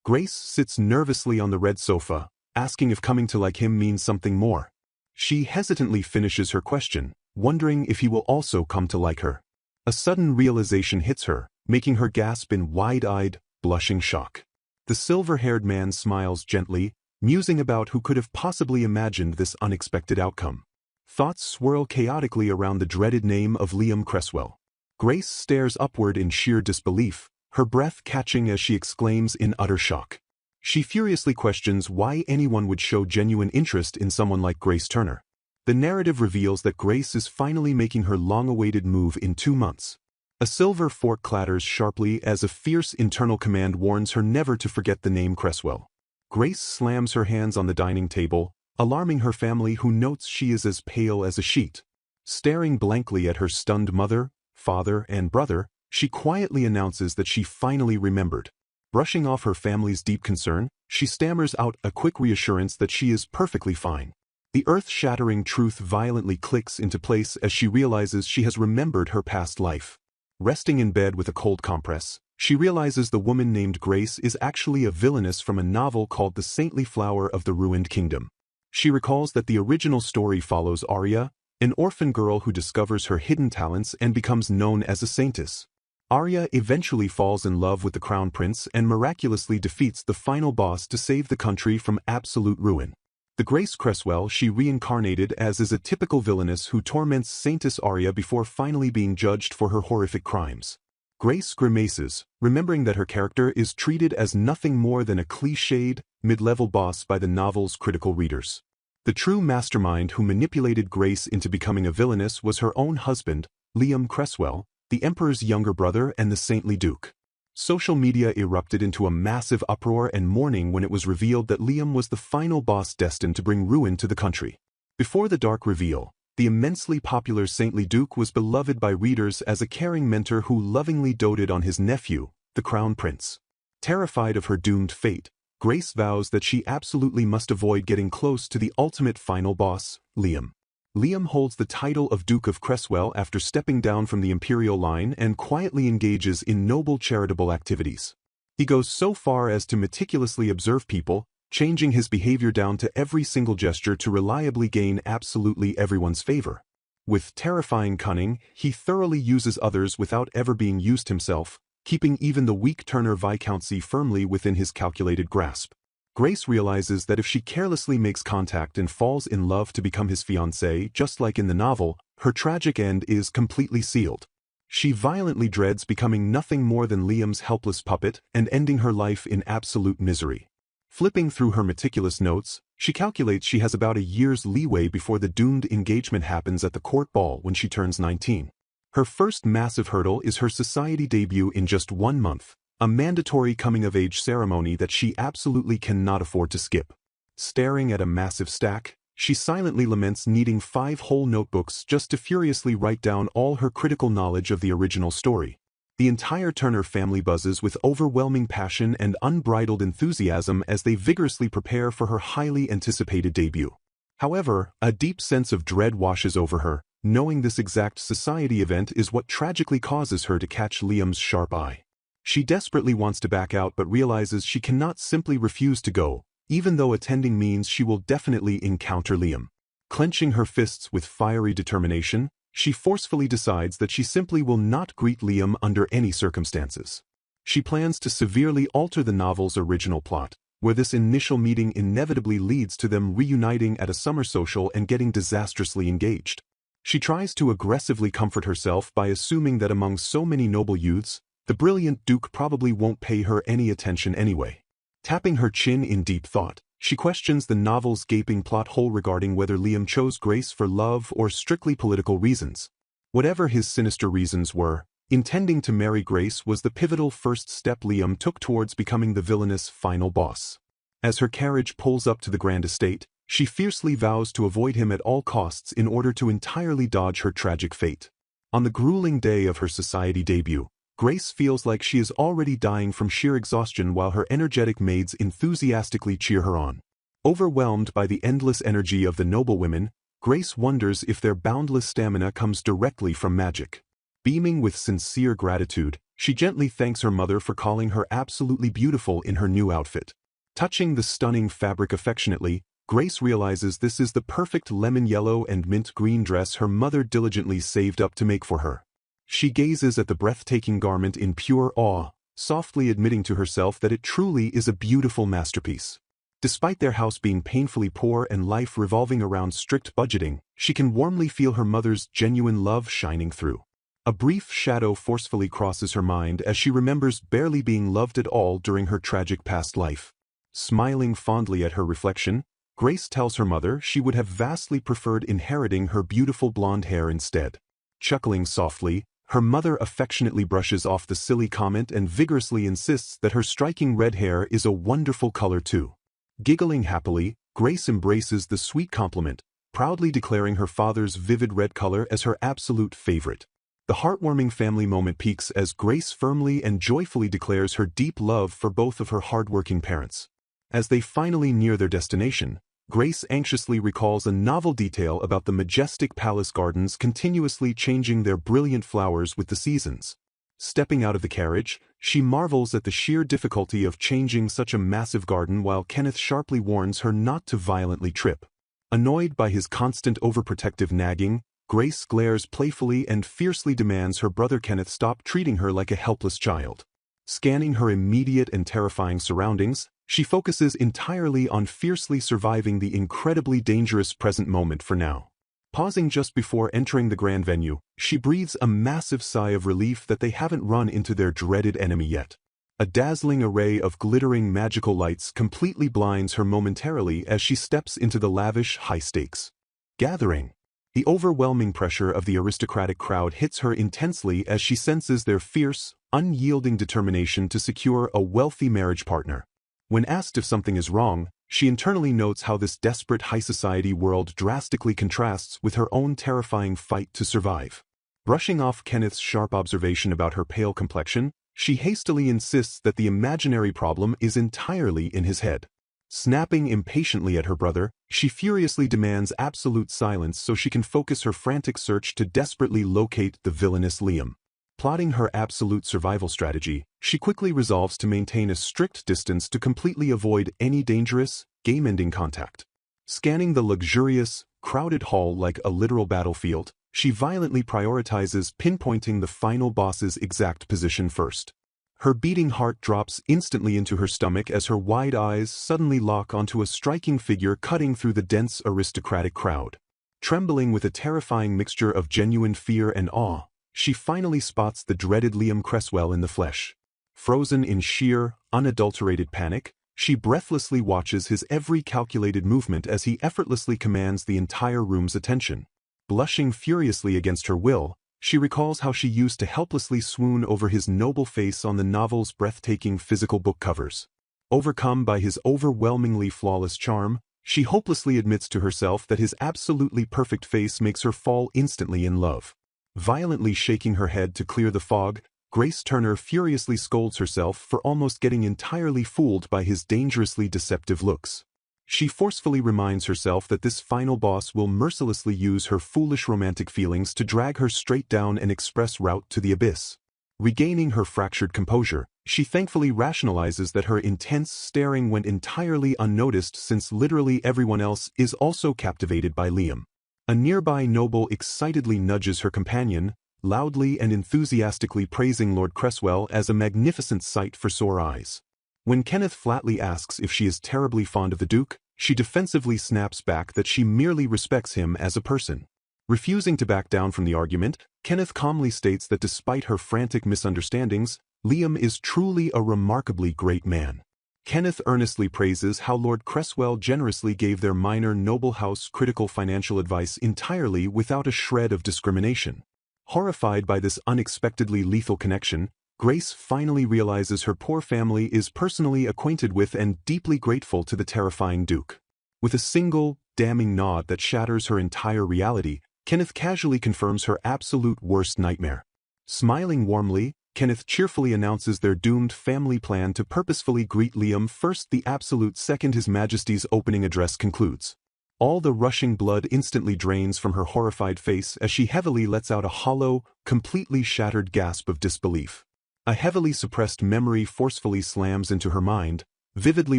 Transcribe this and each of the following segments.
Grace sits nervously on the red sofa, asking if coming to like him means something more. She hesitantly finishes her question, wondering if he will also come to like her. A sudden realization hits her, making her gasp in wide-eyed, blushing shock. The silver-haired man smiles gently, musing about who could have possibly imagined this unexpected outcome. Thoughts swirl chaotically around the dreaded name of Liam Cresswell. Grace stares upward in sheer disbelief, her breath catching as she exclaims in utter shock. She furiously questions why anyone would show genuine interest in someone like Grace Turner. The narrative reveals that Grace is finally making her long-awaited move in 2 months. A silver fork clatters sharply as a fierce internal command warns her never to forget the name Cresswell. Grace slams her hands on the dining table, alarming her family who notes she is as pale as a sheet. Staring blankly at her stunned mother, father, and brother, she quietly announces that she finally remembered. Brushing off her family's deep concern, she stammers out a quick reassurance that she is perfectly fine. The earth-shattering truth violently clicks into place as she realizes she has remembered her past life. Resting in bed with a cold compress, she realizes the woman named Grace is actually a villainess from a novel called The Saintly Flower of the Ruined Kingdom. She recalls that the original story follows Arya, an orphan girl who discovers her hidden talents and becomes known as a saintess. Arya eventually falls in love with the crown prince and miraculously defeats the final boss to save the country from absolute ruin. The Grace Cresswell she reincarnated as is a typical villainess who torments Saintess Arya before finally being judged for her horrific crimes. Grace grimaces, remembering that her character is treated as nothing more than a cliched, mid-level boss by the novel's critical readers. The true mastermind who manipulated Grace into becoming a villainess was her own husband, Liam Cresswell, the Emperor's younger brother and the saintly Duke. Social media erupted into a massive uproar and mourning when it was revealed that Liam was the final boss destined to bring ruin to the country. Before the dark reveal, the immensely popular saintly Duke was beloved by readers as a caring mentor who lovingly doted on his nephew, the Crown Prince. Terrified of her doomed fate, Grace vows that she absolutely must avoid getting close to the ultimate final boss, Liam. Liam holds the title of Duke of Cresswell after stepping down from the imperial line and quietly engages in noble charitable activities. He goes so far as to meticulously observe people, changing his behavior down to every single gesture to reliably gain absolutely everyone's favor. With terrifying cunning, he thoroughly uses others without ever being used himself, keeping even the weak Turner Viscountcy firmly within his calculated grasp. Grace realizes that if she carelessly makes contact and falls in love to become his fiancée, just like in the novel, her tragic end is completely sealed. She violently dreads becoming nothing more than Liam's helpless puppet and ending her life in absolute misery. Flipping through her meticulous notes, she calculates she has about a year's leeway before the doomed engagement happens at the court ball when she turns 19. Her first massive hurdle is her society debut in just 1 month. A mandatory coming-of-age ceremony that she absolutely cannot afford to skip. Staring at a massive stack, she silently laments needing 5 whole notebooks just to furiously write down all her critical knowledge of the original story. The entire Turner family buzzes with overwhelming passion and unbridled enthusiasm as they vigorously prepare for her highly anticipated debut. However, a deep sense of dread washes over her, knowing this exact society event is what tragically causes her to catch Liam's sharp eye. She desperately wants to back out but realizes she cannot simply refuse to go, even though attending means she will definitely encounter Liam. Clenching her fists with fiery determination, she forcefully decides that she simply will not greet Liam under any circumstances. She plans to severely alter the novel's original plot, where this initial meeting inevitably leads to them reuniting at a summer social and getting disastrously engaged. She tries to aggressively comfort herself by assuming that among so many noble youths, the brilliant Duke probably won't pay her any attention anyway. Tapping her chin in deep thought, she questions the novel's gaping plot hole regarding whether Liam chose Grace for love or strictly political reasons. Whatever his sinister reasons were, intending to marry Grace was the pivotal first step Liam took towards becoming the villainous final boss. As her carriage pulls up to the grand estate, she fiercely vows to avoid him at all costs in order to entirely dodge her tragic fate. On the grueling day of her society debut, Grace feels like she is already dying from sheer exhaustion while her energetic maids enthusiastically cheer her on. Overwhelmed by the endless energy of the noblewomen, Grace wonders if their boundless stamina comes directly from magic. Beaming with sincere gratitude, She gently thanks her mother for calling her absolutely beautiful in her new outfit. Touching the stunning fabric affectionately, Grace realizes this is the perfect lemon yellow and mint green dress her mother diligently saved up to make for her. She gazes at the breathtaking garment in pure awe, softly admitting to herself that it truly is a beautiful masterpiece. Despite their house being painfully poor and life revolving around strict budgeting, she can warmly feel her mother's genuine love shining through. A brief shadow forcefully crosses her mind as she remembers barely being loved at all during her tragic past life. Smiling fondly at her reflection, Grace tells her mother she would have vastly preferred inheriting her beautiful blonde hair instead. Chuckling softly, her mother affectionately brushes off the silly comment and vigorously insists that her striking red hair is a wonderful color too. Giggling happily, Grace embraces the sweet compliment, proudly declaring her father's vivid red color as her absolute favorite. The heartwarming family moment peaks as Grace firmly and joyfully declares her deep love for both of her hardworking parents. As they finally near their destination, Grace anxiously recalls a novel detail about the majestic palace gardens continuously changing their brilliant flowers with the seasons. Stepping out of the carriage, she marvels at the sheer difficulty of changing such a massive garden while Kenneth sharply warns her not to violently trip. Annoyed by his constant overprotective nagging, Grace glares playfully and fiercely demands her brother Kenneth stop treating her like a helpless child. Scanning her immediate and terrifying surroundings, she focuses entirely on fiercely surviving the incredibly dangerous present moment for now. Pausing just before entering the grand venue, she breathes a massive sigh of relief that they haven't run into their dreaded enemy yet. A dazzling array of glittering magical lights completely blinds her momentarily as she steps into the lavish high-stakes gathering. The overwhelming pressure of the aristocratic crowd hits her intensely as she senses their fierce, unyielding determination to secure a wealthy marriage partner. When asked if something is wrong, she internally notes how this desperate high-society world drastically contrasts with her own terrifying fight to survive. Brushing off Kenneth's sharp observation about her pale complexion, she hastily insists that the imaginary problem is entirely in his head. Snapping impatiently at her brother, she furiously demands absolute silence so she can focus her frantic search to desperately locate the villainous Liam. Plotting her absolute survival strategy, she quickly resolves to maintain a strict distance to completely avoid any dangerous, game-ending contact. Scanning the luxurious, crowded hall like a literal battlefield, she violently prioritizes pinpointing the final boss's exact position first. Her beating heart drops instantly into her stomach as her wide eyes suddenly lock onto a striking figure cutting through the dense aristocratic crowd. Trembling with a terrifying mixture of genuine fear and awe, she finally spots the dreaded Liam Cresswell in the flesh. Frozen in sheer, unadulterated panic, she breathlessly watches his every calculated movement as he effortlessly commands the entire room's attention. Blushing furiously against her will, she recalls how she used to helplessly swoon over his noble face on the novel's breathtaking physical book covers. Overcome by his overwhelmingly flawless charm, she hopelessly admits to herself that his absolutely perfect face makes her fall instantly in love. Violently shaking her head to clear the fog, Grace Turner furiously scolds herself for almost getting entirely fooled by his dangerously deceptive looks. She forcefully reminds herself that this final boss will mercilessly use her foolish romantic feelings to drag her straight down an express route to the abyss. Regaining her fractured composure, she thankfully rationalizes that her intense staring went entirely unnoticed since literally everyone else is also captivated by Liam. A nearby noble excitedly nudges her companion, loudly and enthusiastically praising Lord Cresswell as a magnificent sight for sore eyes. When Kenneth flatly asks if she is terribly fond of the Duke, she defensively snaps back that she merely respects him as a person. Refusing to back down from the argument, Kenneth calmly states that despite her frantic misunderstandings, Liam is truly a remarkably great man. Kenneth earnestly praises how Lord Cresswell generously gave their minor noble house critical financial advice entirely without a shred of discrimination. Horrified by this unexpectedly lethal connection, Grace finally realizes her poor family is personally acquainted with and deeply grateful to the terrifying Duke. With a single, damning nod that shatters her entire reality, Kenneth casually confirms her absolute worst nightmare. Smiling warmly, Kenneth cheerfully announces their doomed family plan to purposefully greet Liam first the absolute second His Majesty's opening address concludes. All the rushing blood instantly drains from her horrified face as she heavily lets out a hollow, completely shattered gasp of disbelief. A heavily suppressed memory forcefully slams into her mind, vividly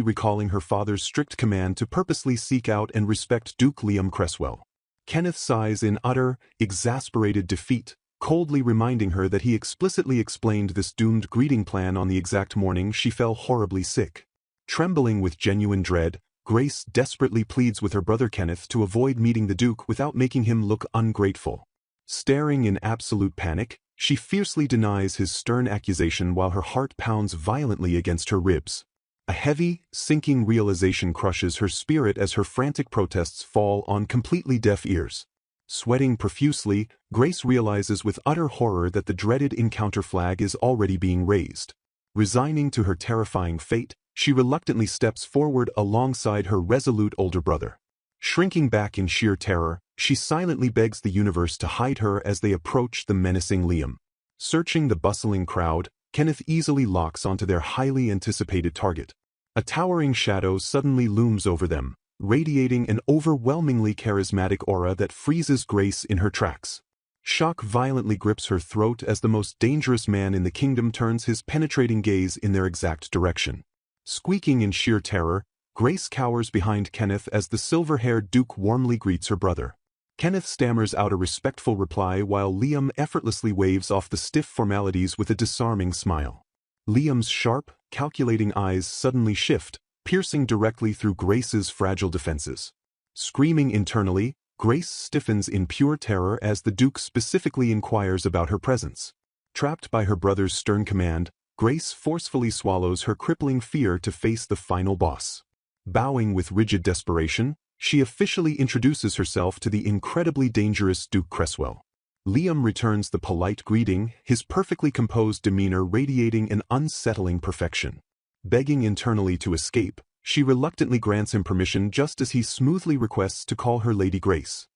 recalling her father's strict command to purposely seek out and respect Duke Liam Cresswell. Kenneth sighs in utter, exasperated defeat, coldly reminding her that he explicitly explained this doomed greeting plan on the exact morning she fell horribly sick. Trembling with genuine dread, Grace desperately pleads with her brother Kenneth to avoid meeting the Duke without making him look ungrateful. Staring in absolute panic, she fiercely denies his stern accusation while her heart pounds violently against her ribs. A heavy, sinking realization crushes her spirit as her frantic protests fall on completely deaf ears. Sweating profusely, Grace realizes with utter horror that the dreaded encounter flag is already being raised. Resigning to her terrifying fate, she reluctantly steps forward alongside her resolute older brother. Shrinking back in sheer terror, she silently begs the universe to hide her as they approach the menacing Liam. Searching the bustling crowd, Kenneth easily locks onto their highly anticipated target. A towering shadow suddenly looms over them, radiating an overwhelmingly charismatic aura that freezes Grace in her tracks. Shock violently grips her throat as the most dangerous man in the kingdom turns his penetrating gaze in their exact direction. Squeaking in sheer terror, Grace cowers behind Kenneth as the silver-haired Duke warmly greets her brother. Kenneth stammers out a respectful reply while Liam effortlessly waves off the stiff formalities with a disarming smile. Liam's sharp, calculating eyes suddenly shift, piercing directly through Grace's fragile defenses. Screaming internally, Grace stiffens in pure terror as the Duke specifically inquires about her presence. Trapped by her brother's stern command, Grace forcefully swallows her crippling fear to face the final boss. Bowing with rigid desperation, she officially introduces herself to the incredibly dangerous Duke Cresswell. Liam returns the polite greeting, his perfectly composed demeanor radiating an unsettling perfection. Begging internally to escape, she reluctantly grants him permission just as he smoothly requests to call her Lady Grace.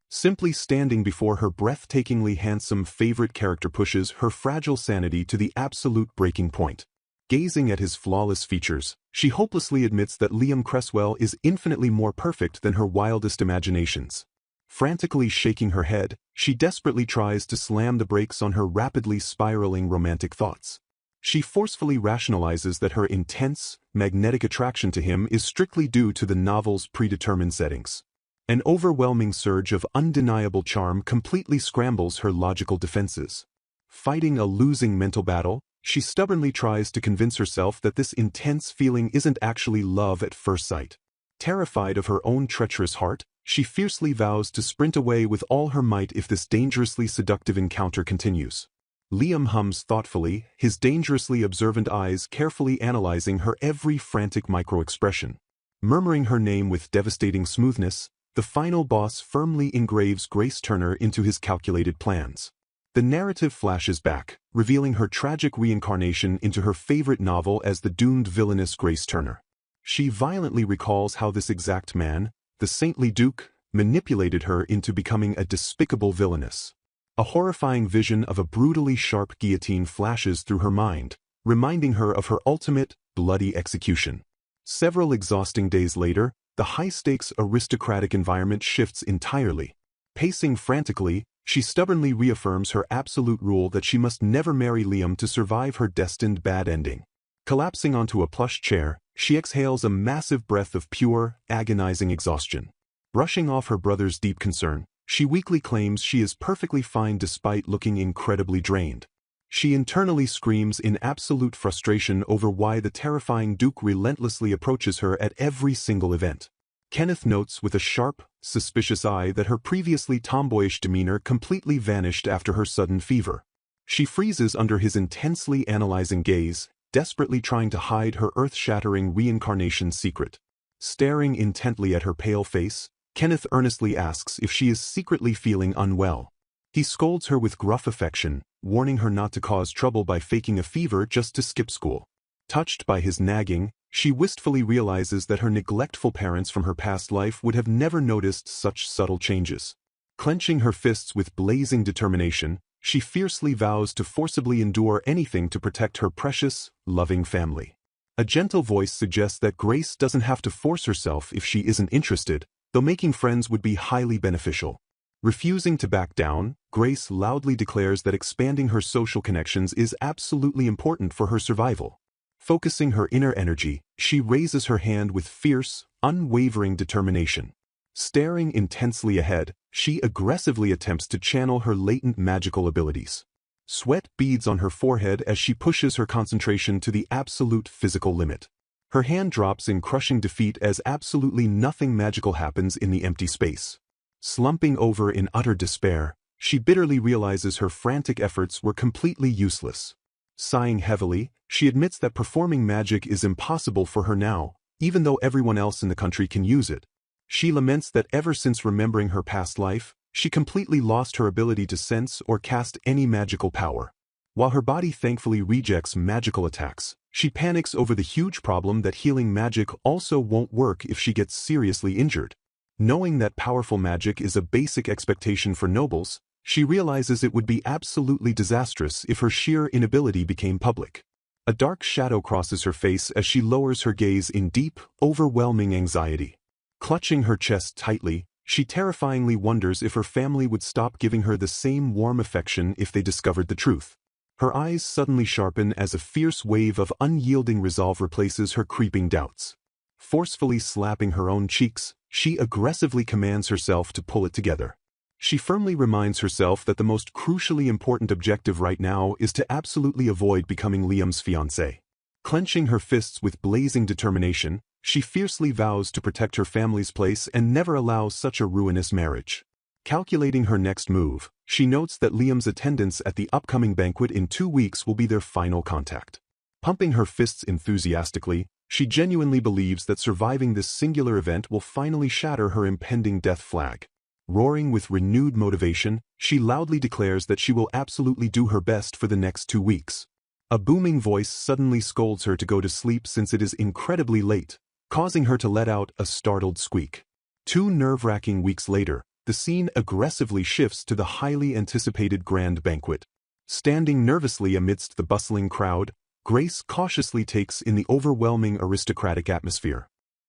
Simply standing before her breathtakingly handsome favorite character pushes her fragile sanity to the absolute breaking point. Gazing at his flawless features, she hopelessly admits that Liam Cresswell is infinitely more perfect than her wildest imaginations. Frantically shaking her head, she desperately tries to slam the brakes on her rapidly spiraling romantic thoughts. She forcefully rationalizes that her intense, magnetic attraction to him is strictly due to the novel's predetermined settings. An overwhelming surge of undeniable charm completely scrambles her logical defenses. Fighting a losing mental battle, she stubbornly tries to convince herself that this intense feeling isn't actually love at first sight. Terrified of her own treacherous heart, she fiercely vows to sprint away with all her might if this dangerously seductive encounter continues. Liam hums thoughtfully, his dangerously observant eyes carefully analyzing her every frantic micro-expression. Murmuring her name with devastating smoothness, the final boss firmly engraves Grace Turner into his calculated plans. The narrative flashes back, revealing her tragic reincarnation into her favorite novel as the doomed villainous Grace Turner. She violently recalls how this exact man, the saintly Duke, manipulated her into becoming a despicable villainess. A horrifying vision of a brutally sharp guillotine flashes through her mind, reminding her of her ultimate, bloody execution. Several exhausting days later, the high-stakes aristocratic environment shifts entirely. Pacing frantically, she stubbornly reaffirms her absolute rule that she must never marry Liam to survive her destined bad ending. Collapsing onto a plush chair, she exhales a massive breath of pure, agonizing exhaustion. Brushing off her brother's deep concern, she weakly claims she is perfectly fine despite looking incredibly drained. She internally screams in absolute frustration over why the terrifying Duke relentlessly approaches her at every single event. Kenneth notes with a sharp, suspicious eye that her previously tomboyish demeanor completely vanished after her sudden fever. She freezes under his intensely analyzing gaze, desperately trying to hide her earth-shattering reincarnation secret. Staring intently at her pale face, Kenneth earnestly asks if she is secretly feeling unwell. He scolds her with gruff affection, warning her not to cause trouble by faking a fever just to skip school. Touched by his nagging, she wistfully realizes that her neglectful parents from her past life would have never noticed such subtle changes. Clenching her fists with blazing determination, she fiercely vows to forcibly endure anything to protect her precious, loving family. A gentle voice suggests that Grace doesn't have to force herself if she isn't interested, though making friends would be highly beneficial. Refusing to back down, Grace loudly declares that expanding her social connections is absolutely important for her survival. Focusing her inner energy, she raises her hand with fierce, unwavering determination. Staring intensely ahead, she aggressively attempts to channel her latent magical abilities. Sweat beads on her forehead as she pushes her concentration to the absolute physical limit. Her hand drops in crushing defeat as absolutely nothing magical happens in the empty space. Slumping over in utter despair, she bitterly realizes her frantic efforts were completely useless. Sighing heavily, she admits that performing magic is impossible for her now, even though everyone else in the country can use it. She laments that ever since remembering her past life, she completely lost her ability to sense or cast any magical power. While her body thankfully rejects magical attacks, she panics over the huge problem that healing magic also won't work if she gets seriously injured. Knowing that powerful magic is a basic expectation for nobles, she realizes it would be absolutely disastrous if her sheer inability became public. A dark shadow crosses her face as she lowers her gaze in deep, overwhelming anxiety. Clutching her chest tightly, she terrifyingly wonders if her family would stop giving her the same warm affection if they discovered the truth. Her eyes suddenly sharpen as a fierce wave of unyielding resolve replaces her creeping doubts. Forcefully slapping her own cheeks, she aggressively commands herself to pull it together. She firmly reminds herself that the most crucially important objective right now is to absolutely avoid becoming Liam's fiancée. Clenching her fists with blazing determination, she fiercely vows to protect her family's place and never allow such a ruinous marriage. Calculating her next move, she notes that Liam's attendance at the upcoming banquet in 2 weeks will be their final contact. Pumping her fists enthusiastically, she genuinely believes that surviving this singular event will finally shatter her impending death flag. Roaring with renewed motivation, she loudly declares that she will absolutely do her best for the next 2 weeks. A booming voice suddenly scolds her to go to sleep since it is incredibly late, causing her to let out a startled squeak. 2 nerve-wracking weeks later, the scene aggressively shifts to the highly anticipated grand banquet. Standing nervously amidst the bustling crowd, Grace cautiously takes in the overwhelming aristocratic atmosphere.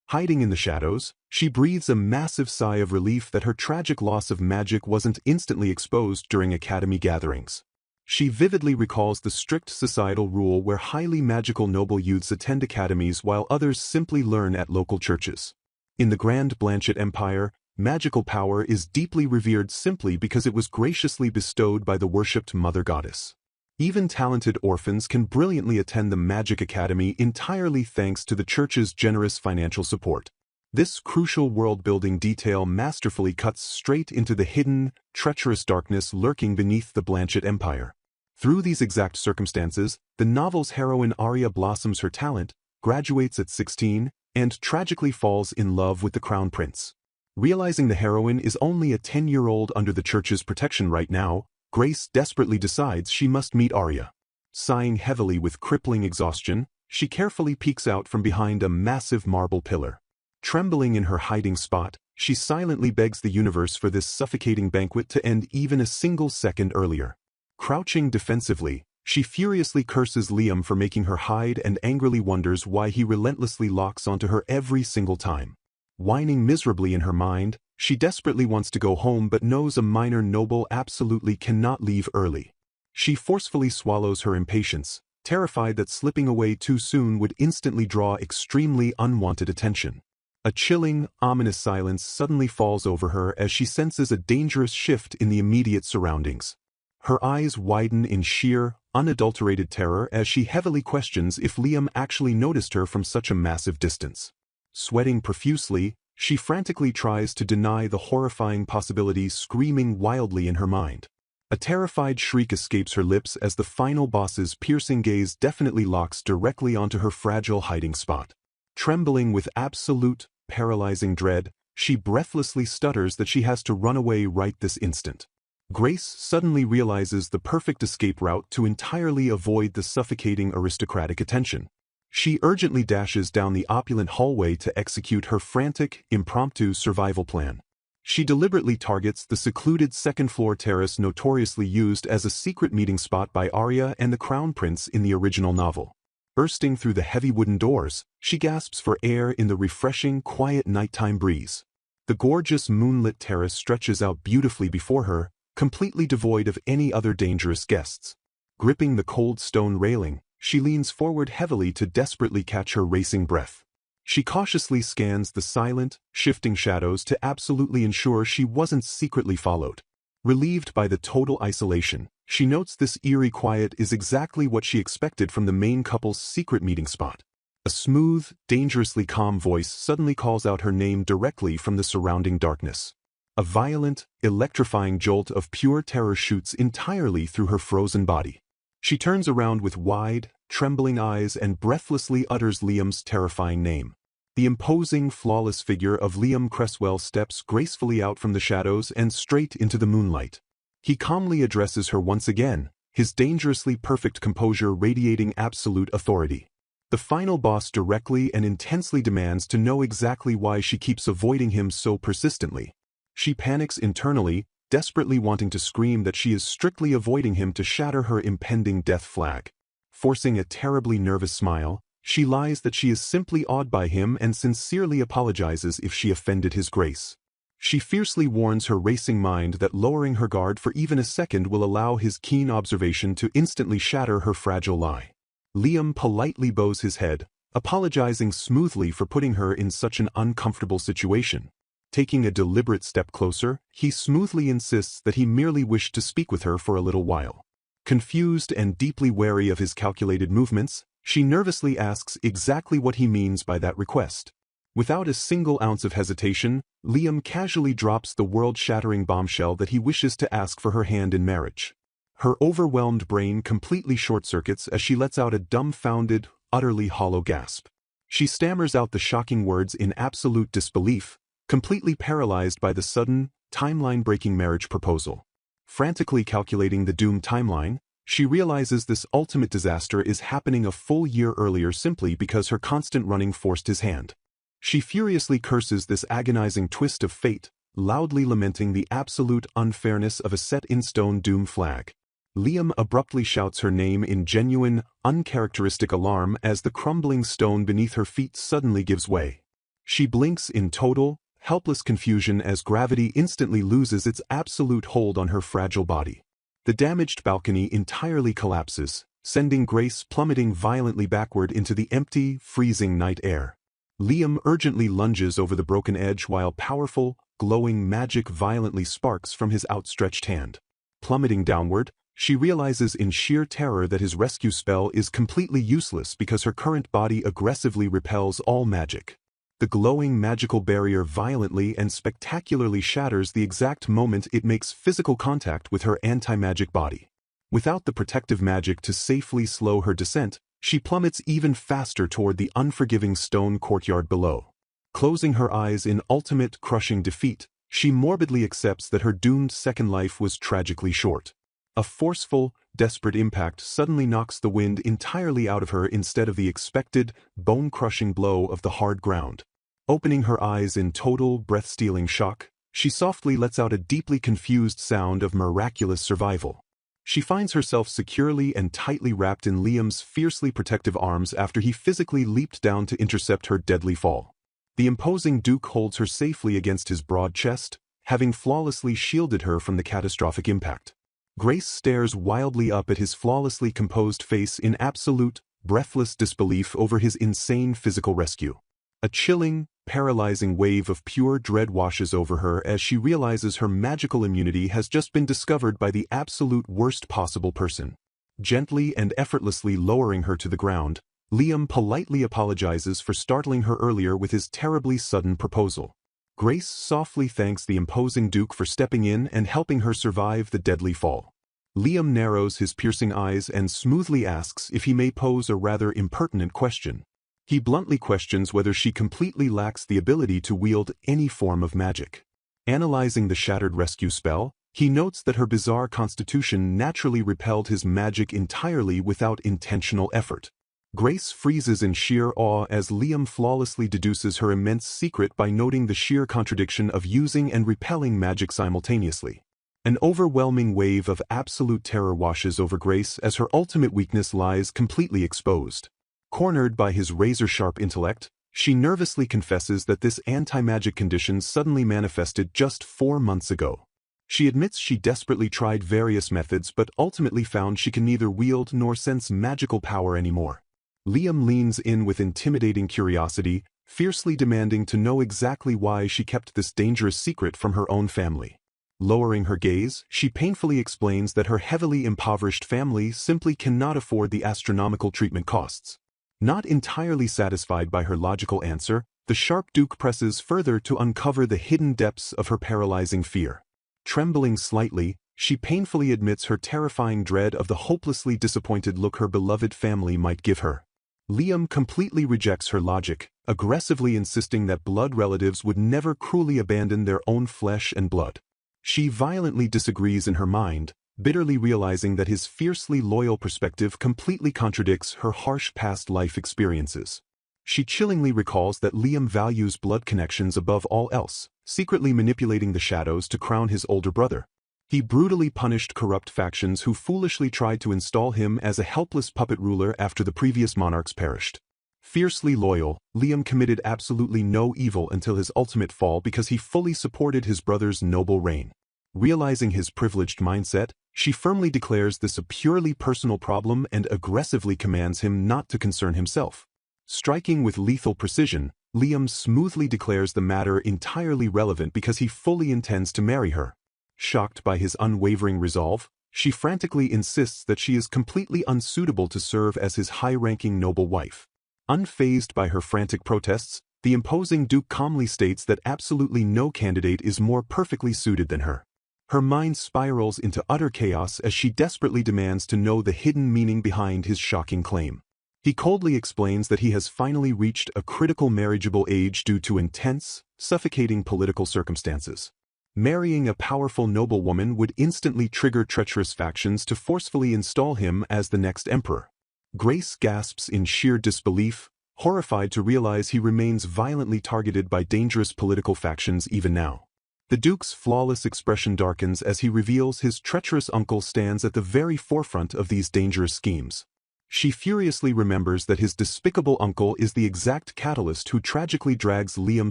Hiding in the shadows, she breathes a massive sigh of relief that her tragic loss of magic wasn't instantly exposed during academy gatherings. She vividly recalls the strict societal rule where highly magical noble youths attend academies while others simply learn at local churches. In the Grand Blanchett Empire, magical power is deeply revered simply because it was graciously bestowed by the worshipped Mother Goddess. Even talented orphans can brilliantly attend the Magic Academy entirely thanks to the church's generous financial support. This crucial world-building detail masterfully cuts straight into the hidden, treacherous darkness lurking beneath the Blanchett Empire. Through these exact circumstances, the novel's heroine Arya blossoms her talent, graduates at 16, and tragically falls in love with the Crown Prince. Realizing the heroine is only a 10-year-old under the church's protection right now, Grace desperately decides she must meet Arya. Sighing heavily with crippling exhaustion, she carefully peeks out from behind a massive marble pillar. Trembling in her hiding spot, she silently begs the universe for this suffocating banquet to end even a single second earlier. Crouching defensively, she furiously curses Liam for making her hide and angrily wonders why he relentlessly locks onto her every single time. Whining miserably in her mind, she desperately wants to go home but knows a minor noble absolutely cannot leave early. She forcefully swallows her impatience, terrified that slipping away too soon would instantly draw extremely unwanted attention. A chilling, ominous silence suddenly falls over her as she senses a dangerous shift in the immediate surroundings. Her eyes widen in sheer, unadulterated terror as she heavily questions if Liam actually noticed her from such a massive distance. Sweating profusely, she frantically tries to deny the horrifying possibility screaming wildly in her mind. A terrified shriek escapes her lips as the final boss's piercing gaze definitely locks directly onto her fragile hiding spot. Trembling with absolute, paralyzing dread, she breathlessly stutters that she has to run away right this instant. Grace suddenly realizes the perfect escape route to entirely avoid the suffocating aristocratic attention. She urgently dashes down the opulent hallway to execute her frantic, impromptu survival plan. She deliberately targets the secluded second-floor terrace notoriously used as a secret meeting spot by Arya and the Crown Prince in the original novel. Bursting through the heavy wooden doors, she gasps for air in the refreshing, quiet nighttime breeze. The gorgeous moonlit terrace stretches out beautifully before her, completely devoid of any other dangerous guests. Gripping the cold stone railing, she leans forward heavily to desperately catch her racing breath. She cautiously scans the silent, shifting shadows to absolutely ensure she wasn't secretly followed. Relieved by the total isolation, she notes this eerie quiet is exactly what she expected from the main couple's secret meeting spot. A smooth, dangerously calm voice suddenly calls out her name directly from the surrounding darkness. A violent, electrifying jolt of pure terror shoots entirely through her frozen body. She turns around with wide, trembling eyes and breathlessly utters Liam's terrifying name. The imposing, flawless figure of Liam Cresswell steps gracefully out from the shadows and straight into the moonlight. He calmly addresses her once again, his dangerously perfect composure radiating absolute authority. The final boss directly and intensely demands to know exactly why she keeps avoiding him so persistently. She panics internally, desperately wanting to scream that she is strictly avoiding him to shatter her impending death flag. Forcing a terribly nervous smile, she lies that she is simply awed by him and sincerely apologizes if she offended his grace. She fiercely warns her racing mind that lowering her guard for even a second will allow his keen observation to instantly shatter her fragile lie. Liam politely bows his head, apologizing smoothly for putting her in such an uncomfortable situation. Taking a deliberate step closer, he smoothly insists that he merely wished to speak with her for a little while. Confused and deeply wary of his calculated movements, she nervously asks exactly what he means by that request. Without a single ounce of hesitation, Liam casually drops the world-shattering bombshell that he wishes to ask for her hand in marriage. Her overwhelmed brain completely short-circuits as she lets out a dumbfounded, utterly hollow gasp. She stammers out the shocking words in absolute disbelief, completely paralyzed by the sudden, timeline-breaking marriage proposal. Frantically calculating the doomed timeline, she realizes this ultimate disaster is happening a full year earlier simply because her constant running forced his hand. She furiously curses this agonizing twist of fate, loudly lamenting the absolute unfairness of a set-in-stone doom flag. Liam abruptly shouts her name in genuine, uncharacteristic alarm as the crumbling stone beneath her feet suddenly gives way. She blinks in total, helpless confusion as gravity instantly loses its absolute hold on her fragile body. The damaged balcony entirely collapses, sending Grace plummeting violently backward into the empty, freezing night air. Liam urgently lunges over the broken edge while powerful, glowing magic violently sparks from his outstretched hand. Plummeting downward, she realizes in sheer terror that his rescue spell is completely useless because her current body aggressively repels all magic. The glowing magical barrier violently and spectacularly shatters the exact moment it makes physical contact with her anti-magic body. Without the protective magic to safely slow her descent, she plummets even faster toward the unforgiving stone courtyard below. Closing her eyes in ultimate crushing defeat, she morbidly accepts that her doomed second life was tragically short. A forceful, desperate impact suddenly knocks the wind entirely out of her instead of the expected, bone-crushing blow of the hard ground. Opening her eyes in total, breath-stealing shock, she softly lets out a deeply confused sound of miraculous survival. She finds herself securely and tightly wrapped in Liam's fiercely protective arms after he physically leaped down to intercept her deadly fall. The imposing Duke holds her safely against his broad chest, having flawlessly shielded her from the catastrophic impact. Grace stares wildly up at his flawlessly composed face in absolute, breathless disbelief over his insane physical rescue. A chilling, paralyzing wave of pure dread washes over her as she realizes her magical immunity has just been discovered by the absolute worst possible person. Gently and effortlessly lowering her to the ground, Liam politely apologizes for startling her earlier with his terribly sudden proposal. Grace softly thanks the imposing Duke for stepping in and helping her survive the deadly fall. Liam narrows his piercing eyes and smoothly asks if he may pose a rather impertinent question. He bluntly questions whether she completely lacks the ability to wield any form of magic. Analyzing the shattered rescue spell, he notes that her bizarre constitution naturally repelled his magic entirely without intentional effort. Grace freezes in sheer awe as Liam flawlessly deduces her immense secret by noting the sheer contradiction of using and repelling magic simultaneously. An overwhelming wave of absolute terror washes over Grace as her ultimate weakness lies completely exposed. Cornered by his razor-sharp intellect, She nervously confesses that this anti-magic condition suddenly manifested just 4 months ago. She admits she desperately tried various methods but ultimately found she can neither wield nor sense magical power anymore. Liam leans in with intimidating curiosity, fiercely demanding to know exactly why she kept this dangerous secret from her own family. Lowering her gaze, she painfully explains that her heavily impoverished family simply cannot afford the astronomical treatment costs. Not entirely satisfied by her logical answer, the sharp Duke presses further to uncover the hidden depths of her paralyzing fear. Trembling slightly, she painfully admits her terrifying dread of the hopelessly disappointed look her beloved family might give her. Liam completely rejects her logic, aggressively insisting that blood relatives would never cruelly abandon their own flesh and blood. She violently disagrees in her mind, bitterly realizing that his fiercely loyal perspective completely contradicts her harsh past life experiences. She chillingly recalls that Liam values blood connections above all else, secretly manipulating the shadows to crown his older brother. He brutally punished corrupt factions who foolishly tried to install him as a helpless puppet ruler after the previous monarchs perished. Fiercely loyal, Liam committed absolutely no evil until his ultimate fall because he fully supported his brother's noble reign. Realizing his privileged mindset, she firmly declares this a purely personal problem and aggressively commands him not to concern himself. Striking with lethal precision, Liam smoothly declares the matter entirely relevant because he fully intends to marry her. Shocked by his unwavering resolve, she frantically insists that she is completely unsuitable to serve as his high-ranking noble wife. Unfazed by her frantic protests, the imposing Duke calmly states that absolutely no candidate is more perfectly suited than her. Her mind spirals into utter chaos as she desperately demands to know the hidden meaning behind his shocking claim. He coldly explains that he has finally reached a critical marriageable age due to intense, suffocating political circumstances. Marrying a powerful noblewoman would instantly trigger treacherous factions to forcefully install him as the next emperor. Grace gasps in sheer disbelief, horrified to realize he remains violently targeted by dangerous political factions even now. The Duke's flawless expression darkens as he reveals his treacherous uncle stands at the very forefront of these dangerous schemes. She furiously remembers that his despicable uncle is the exact catalyst who tragically drags Liam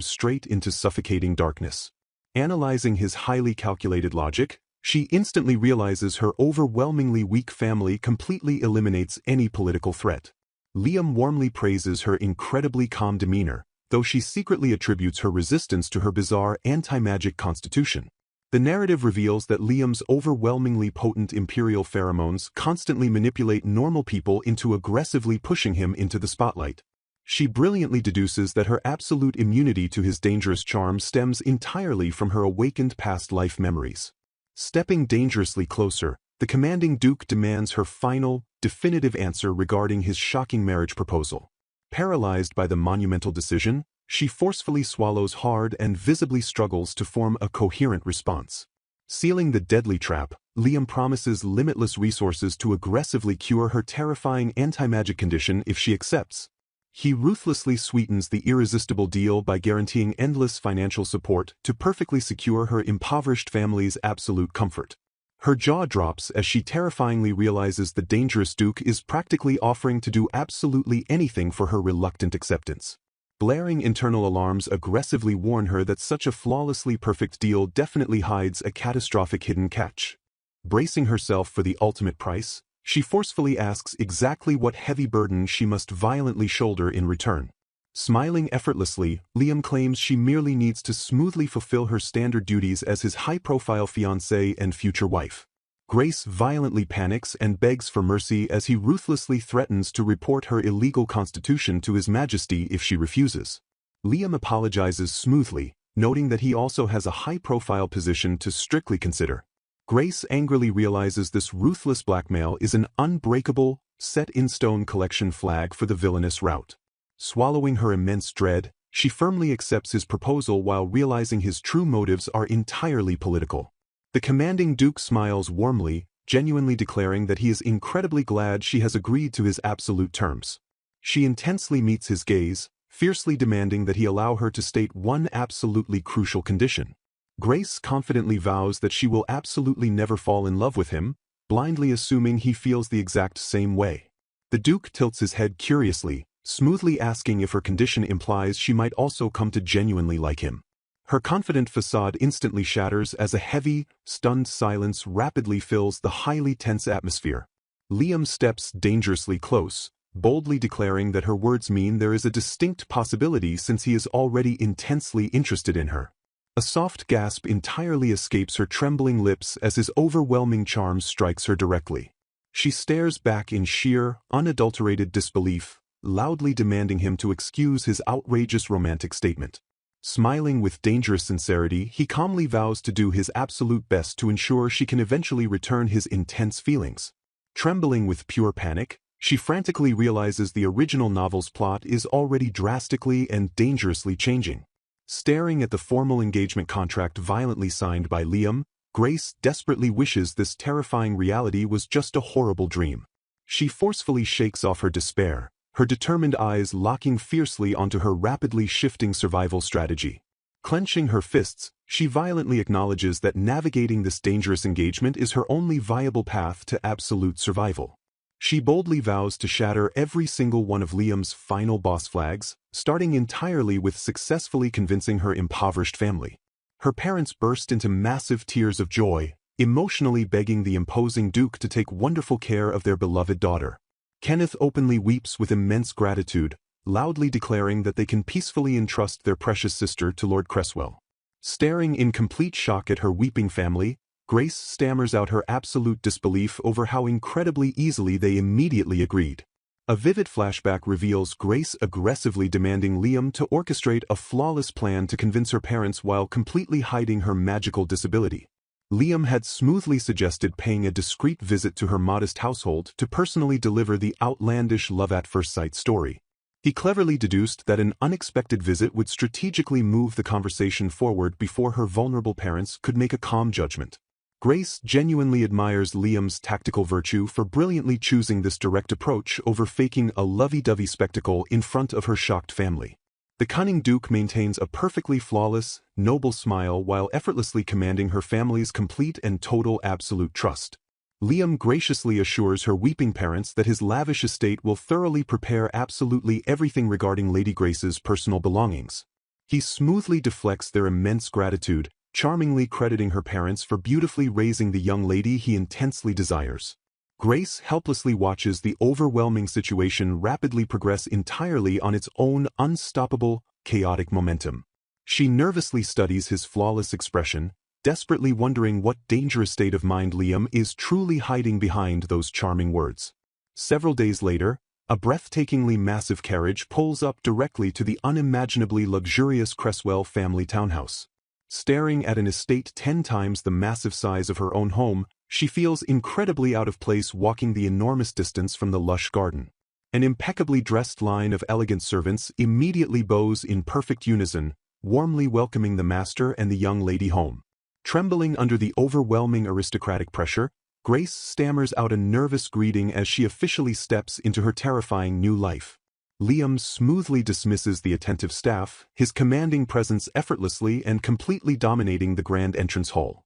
straight into suffocating darkness. Analyzing his highly calculated logic, she instantly realizes her overwhelmingly weak family completely eliminates any political threat. Liam warmly praises her incredibly calm demeanor, though she secretly attributes her resistance to her bizarre anti-magic constitution. The narrative reveals that Liam's overwhelmingly potent imperial pheromones constantly manipulate normal people into aggressively pushing him into the spotlight. She brilliantly deduces that her absolute immunity to his dangerous charm stems entirely from her awakened past life memories. Stepping dangerously closer, the commanding Duke demands her final, definitive answer regarding his shocking marriage proposal. Paralyzed by the monumental decision, she forcefully swallows hard and visibly struggles to form a coherent response. Sealing the deadly trap, Liam promises limitless resources to aggressively cure her terrifying anti-magic condition if she accepts. He ruthlessly sweetens the irresistible deal by guaranteeing endless financial support to perfectly secure her impoverished family's absolute comfort. Her jaw drops as she terrifyingly realizes the dangerous Duke is practically offering to do absolutely anything for her reluctant acceptance. Blaring internal alarms aggressively warn her that such a flawlessly perfect deal definitely hides a catastrophic hidden catch. Bracing herself for the ultimate price, she forcefully asks exactly what heavy burden she must violently shoulder in return. Smiling effortlessly, Liam claims she merely needs to smoothly fulfill her standard duties as his high-profile fiancée and future wife. Grace violently panics and begs for mercy as he ruthlessly threatens to report her illegal constitution to His Majesty if she refuses. Liam apologizes smoothly, noting that he also has a high-profile position to strictly consider. Grace angrily realizes this ruthless blackmail is an unbreakable, set-in-stone collection flag for the villainous route. Swallowing her immense dread, she firmly accepts his proposal while realizing his true motives are entirely political. The commanding Duke smiles warmly, genuinely declaring that he is incredibly glad she has agreed to his absolute terms. She intensely meets his gaze, fiercely demanding that he allow her to state one absolutely crucial condition. Grace confidently vows that she will absolutely never fall in love with him, blindly assuming he feels the exact same way. The Duke tilts his head curiously, smoothly asking if her condition implies she might also come to genuinely like him. Her confident facade instantly shatters as a heavy, stunned silence rapidly fills the highly tense atmosphere. Liam steps dangerously close, boldly declaring that her words mean there is a distinct possibility since he is already intensely interested in her. A soft gasp entirely escapes her trembling lips as his overwhelming charm strikes her directly. She stares back in sheer, unadulterated disbelief, loudly demanding him to excuse his outrageous romantic statement. Smiling with dangerous sincerity, he calmly vows to do his absolute best to ensure she can eventually return his intense feelings. Trembling with pure panic, she frantically realizes the original novel's plot is already drastically and dangerously changing. Staring at the formal engagement contract violently signed by Liam, Grace desperately wishes this terrifying reality was just a horrible dream. She forcefully shakes off her despair, her determined eyes locking fiercely onto her rapidly shifting survival strategy. Clenching her fists, she violently acknowledges that navigating this dangerous engagement is her only viable path to absolute survival. She boldly vows to shatter every single one of Liam's final boss flags, starting entirely with successfully convincing her impoverished family. Her parents burst into massive tears of joy, emotionally begging the imposing Duke to take wonderful care of their beloved daughter. Kenneth openly weeps with immense gratitude, loudly declaring that they can peacefully entrust their precious sister to Lord Cresswell. Staring in complete shock at her weeping family, Grace stammers out her absolute disbelief over how incredibly easily they immediately agreed. A vivid flashback reveals Grace aggressively demanding Liam to orchestrate a flawless plan to convince her parents while completely hiding her magical disability. Liam had smoothly suggested paying a discreet visit to her modest household to personally deliver the outlandish love-at-first-sight story. He cleverly deduced that an unexpected visit would strategically move the conversation forward before her vulnerable parents could make a calm judgment. Grace genuinely admires Liam's tactical virtue for brilliantly choosing this direct approach over faking a lovey-dovey spectacle in front of her shocked family. The cunning Duke maintains a perfectly flawless, noble smile while effortlessly commanding her family's complete and total absolute trust. Liam graciously assures her weeping parents that his lavish estate will thoroughly prepare absolutely everything regarding Lady Grace's personal belongings. He smoothly deflects their immense gratitude, charmingly crediting her parents for beautifully raising the young lady he intensely desires. Grace helplessly watches the overwhelming situation rapidly progress entirely on its own unstoppable, chaotic momentum. She nervously studies his flawless expression, desperately wondering what dangerous state of mind Liam is truly hiding behind those charming words. Several days later, a breathtakingly massive carriage pulls up directly to the unimaginably luxurious Cresswell family townhouse. Staring at an estate 10 times the massive size of her own home, she feels incredibly out of place walking the enormous distance from the lush garden. An impeccably dressed line of elegant servants immediately bows in perfect unison, warmly welcoming the master and the young lady home. Trembling under the overwhelming aristocratic pressure, Grace stammers out a nervous greeting as she officially steps into her terrifying new life. Liam smoothly dismisses the attentive staff, his commanding presence effortlessly and completely dominating the grand entrance hall.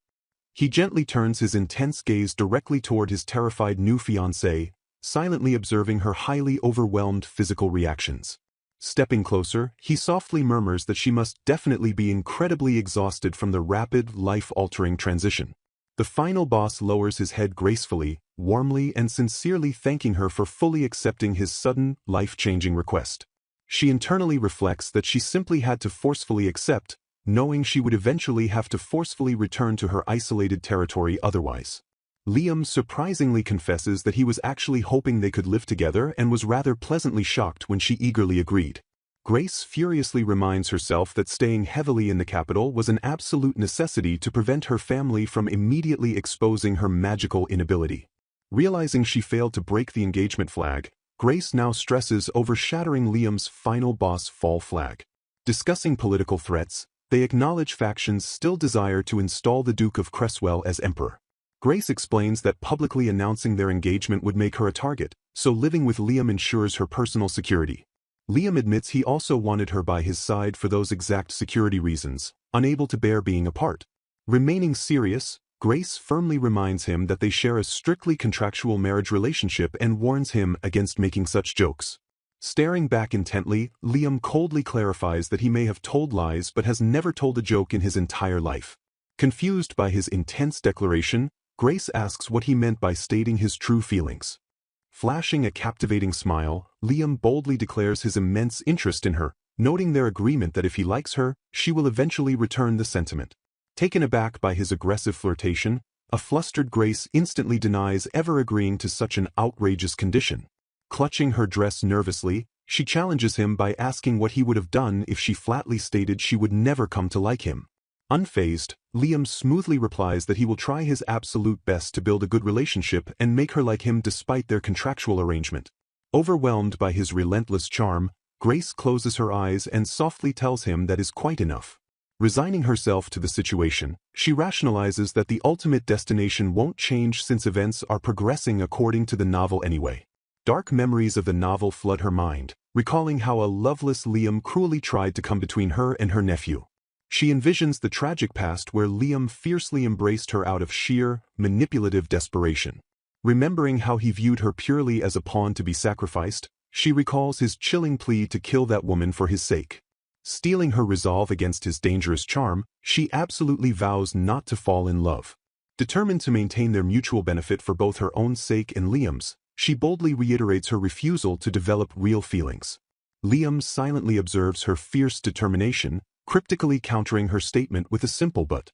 He gently turns his intense gaze directly toward his terrified new fiancée, silently observing her highly overwhelmed physical reactions. Stepping closer, he softly murmurs that she must definitely be incredibly exhausted from the rapid, life-altering transition. The final boss lowers his head gracefully, warmly and sincerely thanking her for fully accepting his sudden, life-changing request. She internally reflects that she simply had to forcefully accept, knowing she would eventually have to forcefully return to her isolated territory otherwise. Liam surprisingly confesses that he was actually hoping they could live together and was rather pleasantly shocked when she eagerly agreed. Grace furiously reminds herself that staying heavily in the capital was an absolute necessity to prevent her family from immediately exposing her magical inability. Realizing she failed to break the engagement flag, Grace now stresses over shattering Liam's final boss fall flag. Discussing political threats, they acknowledge factions still desire to install the Duke of Cresswell as emperor. Grace explains that publicly announcing their engagement would make her a target, so living with Liam ensures her personal security. Liam admits he also wanted her by his side for those exact security reasons, unable to bear being apart. Remaining serious, Grace firmly reminds him that they share a strictly contractual marriage relationship and warns him against making such jokes. Staring back intently, Liam coldly clarifies that he may have told lies but has never told a joke in his entire life. Confused by his intense declaration, Grace asks what he meant by stating his true feelings. Flashing a captivating smile, Liam boldly declares his immense interest in her, noting their agreement that if he likes her, she will eventually return the sentiment. Taken aback by his aggressive flirtation, a flustered Grace instantly denies ever agreeing to such an outrageous condition. Clutching her dress nervously, she challenges him by asking what he would have done if she flatly stated she would never come to like him. Unfazed, Liam smoothly replies that he will try his absolute best to build a good relationship and make her like him despite their contractual arrangement. Overwhelmed by his relentless charm, Grace closes her eyes and softly tells him that is quite enough. Resigning herself to the situation, she rationalizes that the ultimate destination won't change since events are progressing according to the novel anyway. Dark memories of the novel flood her mind, recalling how a loveless Liam cruelly tried to come between her and her nephew. She envisions the tragic past where Liam fiercely embraced her out of sheer, manipulative desperation. Remembering how he viewed her purely as a pawn to be sacrificed, she recalls his chilling plea to kill that woman for his sake. Steeling her resolve against his dangerous charm, she absolutely vows not to fall in love. Determined to maintain their mutual benefit for both her own sake and Liam's, she boldly reiterates her refusal to develop real feelings. Liam silently observes her fierce determination, cryptically countering her statement with a simple but.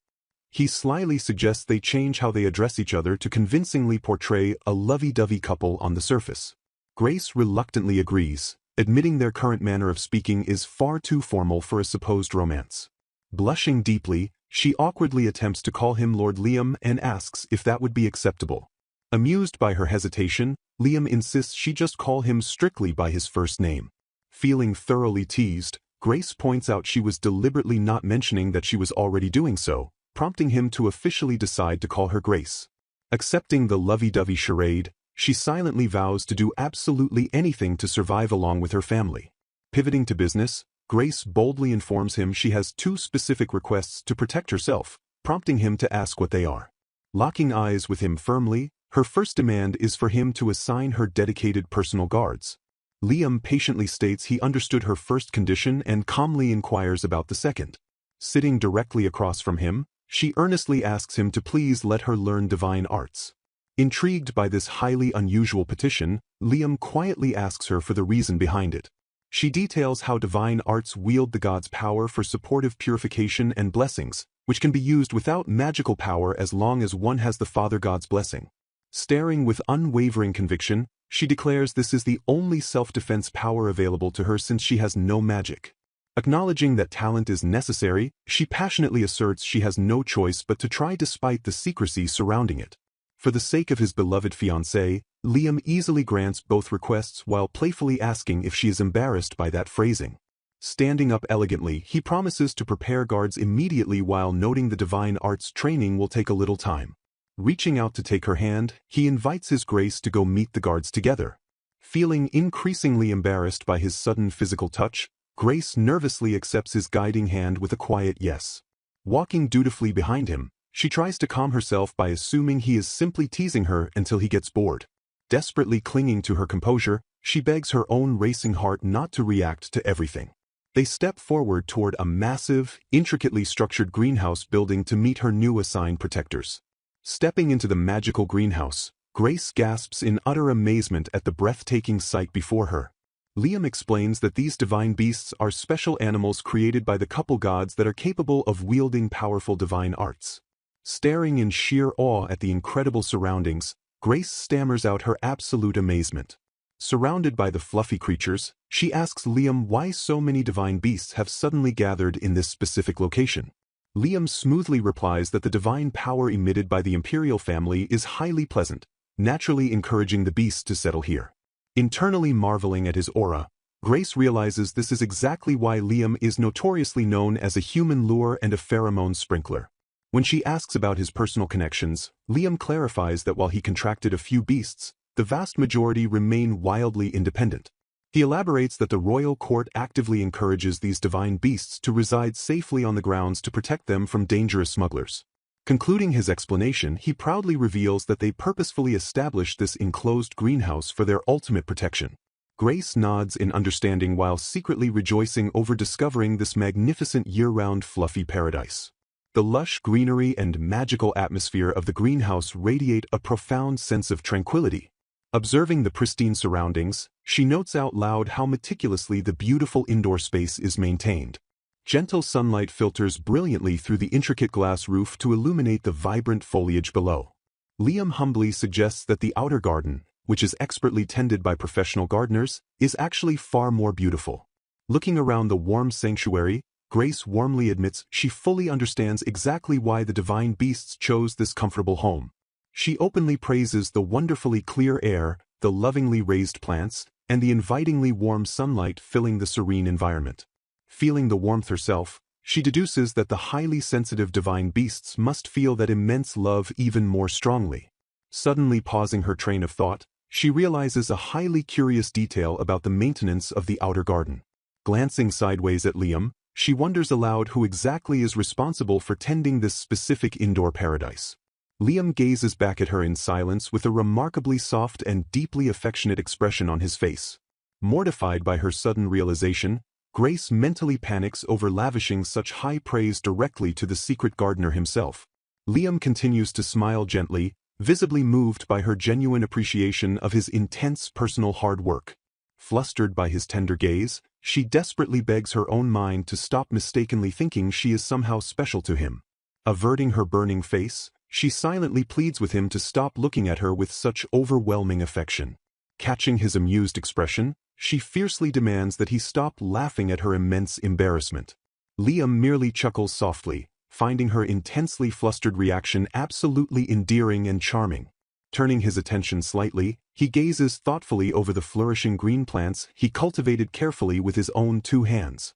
He slyly suggests they change how they address each other to convincingly portray a lovey-dovey couple on the surface. Grace reluctantly agrees, admitting their current manner of speaking is far too formal for a supposed romance. Blushing deeply, she awkwardly attempts to call him Lord Liam and asks if that would be acceptable. Amused by her hesitation, Liam insists she just call him strictly by his first name. Feeling thoroughly teased, Grace points out she was deliberately not mentioning that she was already doing so, prompting him to officially decide to call her Grace. Accepting the lovey-dovey charade, she silently vows to do absolutely anything to survive along with her family. Pivoting to business, Grace boldly informs him she has 2 specific requests to protect herself, prompting him to ask what they are. Locking eyes with him firmly, her first demand is for him to assign her dedicated personal guards. Liam patiently states he understood her first condition and calmly inquires about the second. Sitting directly across from him, she earnestly asks him to please let her learn divine arts. Intrigued by this highly unusual petition, Liam quietly asks her for the reason behind it. She details how divine arts wield the god's power for supportive purification and blessings, which can be used without magical power as long as one has the Father God's blessing. Staring with unwavering conviction, she declares this is the only self-defense power available to her since she has no magic. Acknowledging that talent is necessary, she passionately asserts she has no choice but to try despite the secrecy surrounding it. For the sake of his beloved fiancée, Liam easily grants both requests while playfully asking if she is embarrassed by that phrasing. Standing up elegantly, he promises to prepare guards immediately while noting the divine arts training will take a little time. Reaching out to take her hand, he invites his Grace to go meet the guards together. Feeling increasingly embarrassed by his sudden physical touch, Grace nervously accepts his guiding hand with a quiet yes. Walking dutifully behind him, she tries to calm herself by assuming he is simply teasing her until he gets bored. Desperately clinging to her composure, she begs her own racing heart not to react to everything. They step forward toward a massive, intricately structured greenhouse building to meet her new assigned protectors. Stepping into the magical greenhouse, Grace gasps in utter amazement at the breathtaking sight before her. Liam explains that these divine beasts are special animals created by the couple gods that are capable of wielding powerful divine arts. Staring in sheer awe at the incredible surroundings, Grace stammers out her absolute amazement. Surrounded by the fluffy creatures, she asks Liam why so many divine beasts have suddenly gathered in this specific location. Liam smoothly replies that the divine power emitted by the imperial family is highly pleasant, naturally encouraging the beasts to settle here. Internally marveling at his aura, Grace realizes this is exactly why Liam is notoriously known as a human lure and a pheromone sprinkler. When she asks about his personal connections, Liam clarifies that while he contracted a few beasts, the vast majority remain wildly independent. He elaborates that the royal court actively encourages these divine beasts to reside safely on the grounds to protect them from dangerous smugglers. Concluding his explanation, he proudly reveals that they purposefully established this enclosed greenhouse for their ultimate protection. Grace nods in understanding while secretly rejoicing over discovering this magnificent year-round fluffy paradise. The lush greenery and magical atmosphere of the greenhouse radiate a profound sense of tranquility. Observing the pristine surroundings, she notes out loud how meticulously the beautiful indoor space is maintained. Gentle sunlight filters brilliantly through the intricate glass roof to illuminate the vibrant foliage below. Liam humbly suggests that the outer garden, which is expertly tended by professional gardeners, is actually far more beautiful. Looking around the warm sanctuary, Grace warmly admits she fully understands exactly why the divine beasts chose this comfortable home. She openly praises the wonderfully clear air, the lovingly raised plants, and the invitingly warm sunlight filling the serene environment. Feeling the warmth herself, she deduces that the highly sensitive divine beasts must feel that immense love even more strongly. Suddenly pausing her train of thought, she realizes a highly curious detail about the maintenance of the outer garden. Glancing sideways at Liam, she wonders aloud who exactly is responsible for tending this specific indoor paradise. Liam gazes back at her in silence with a remarkably soft and deeply affectionate expression on his face. Mortified by her sudden realization, Grace mentally panics over lavishing such high praise directly to the secret gardener himself. Liam continues to smile gently, visibly moved by her genuine appreciation of his intense personal hard work. Flustered by his tender gaze, she desperately begs her own mind to stop mistakenly thinking she is somehow special to him. Averting her burning face, she silently pleads with him to stop looking at her with such overwhelming affection. Catching his amused expression, she fiercely demands that he stop laughing at her immense embarrassment. Liam merely chuckles softly, finding her intensely flustered reaction absolutely endearing and charming. Turning his attention slightly, he gazes thoughtfully over the flourishing green plants he cultivated carefully with his own 2 hands.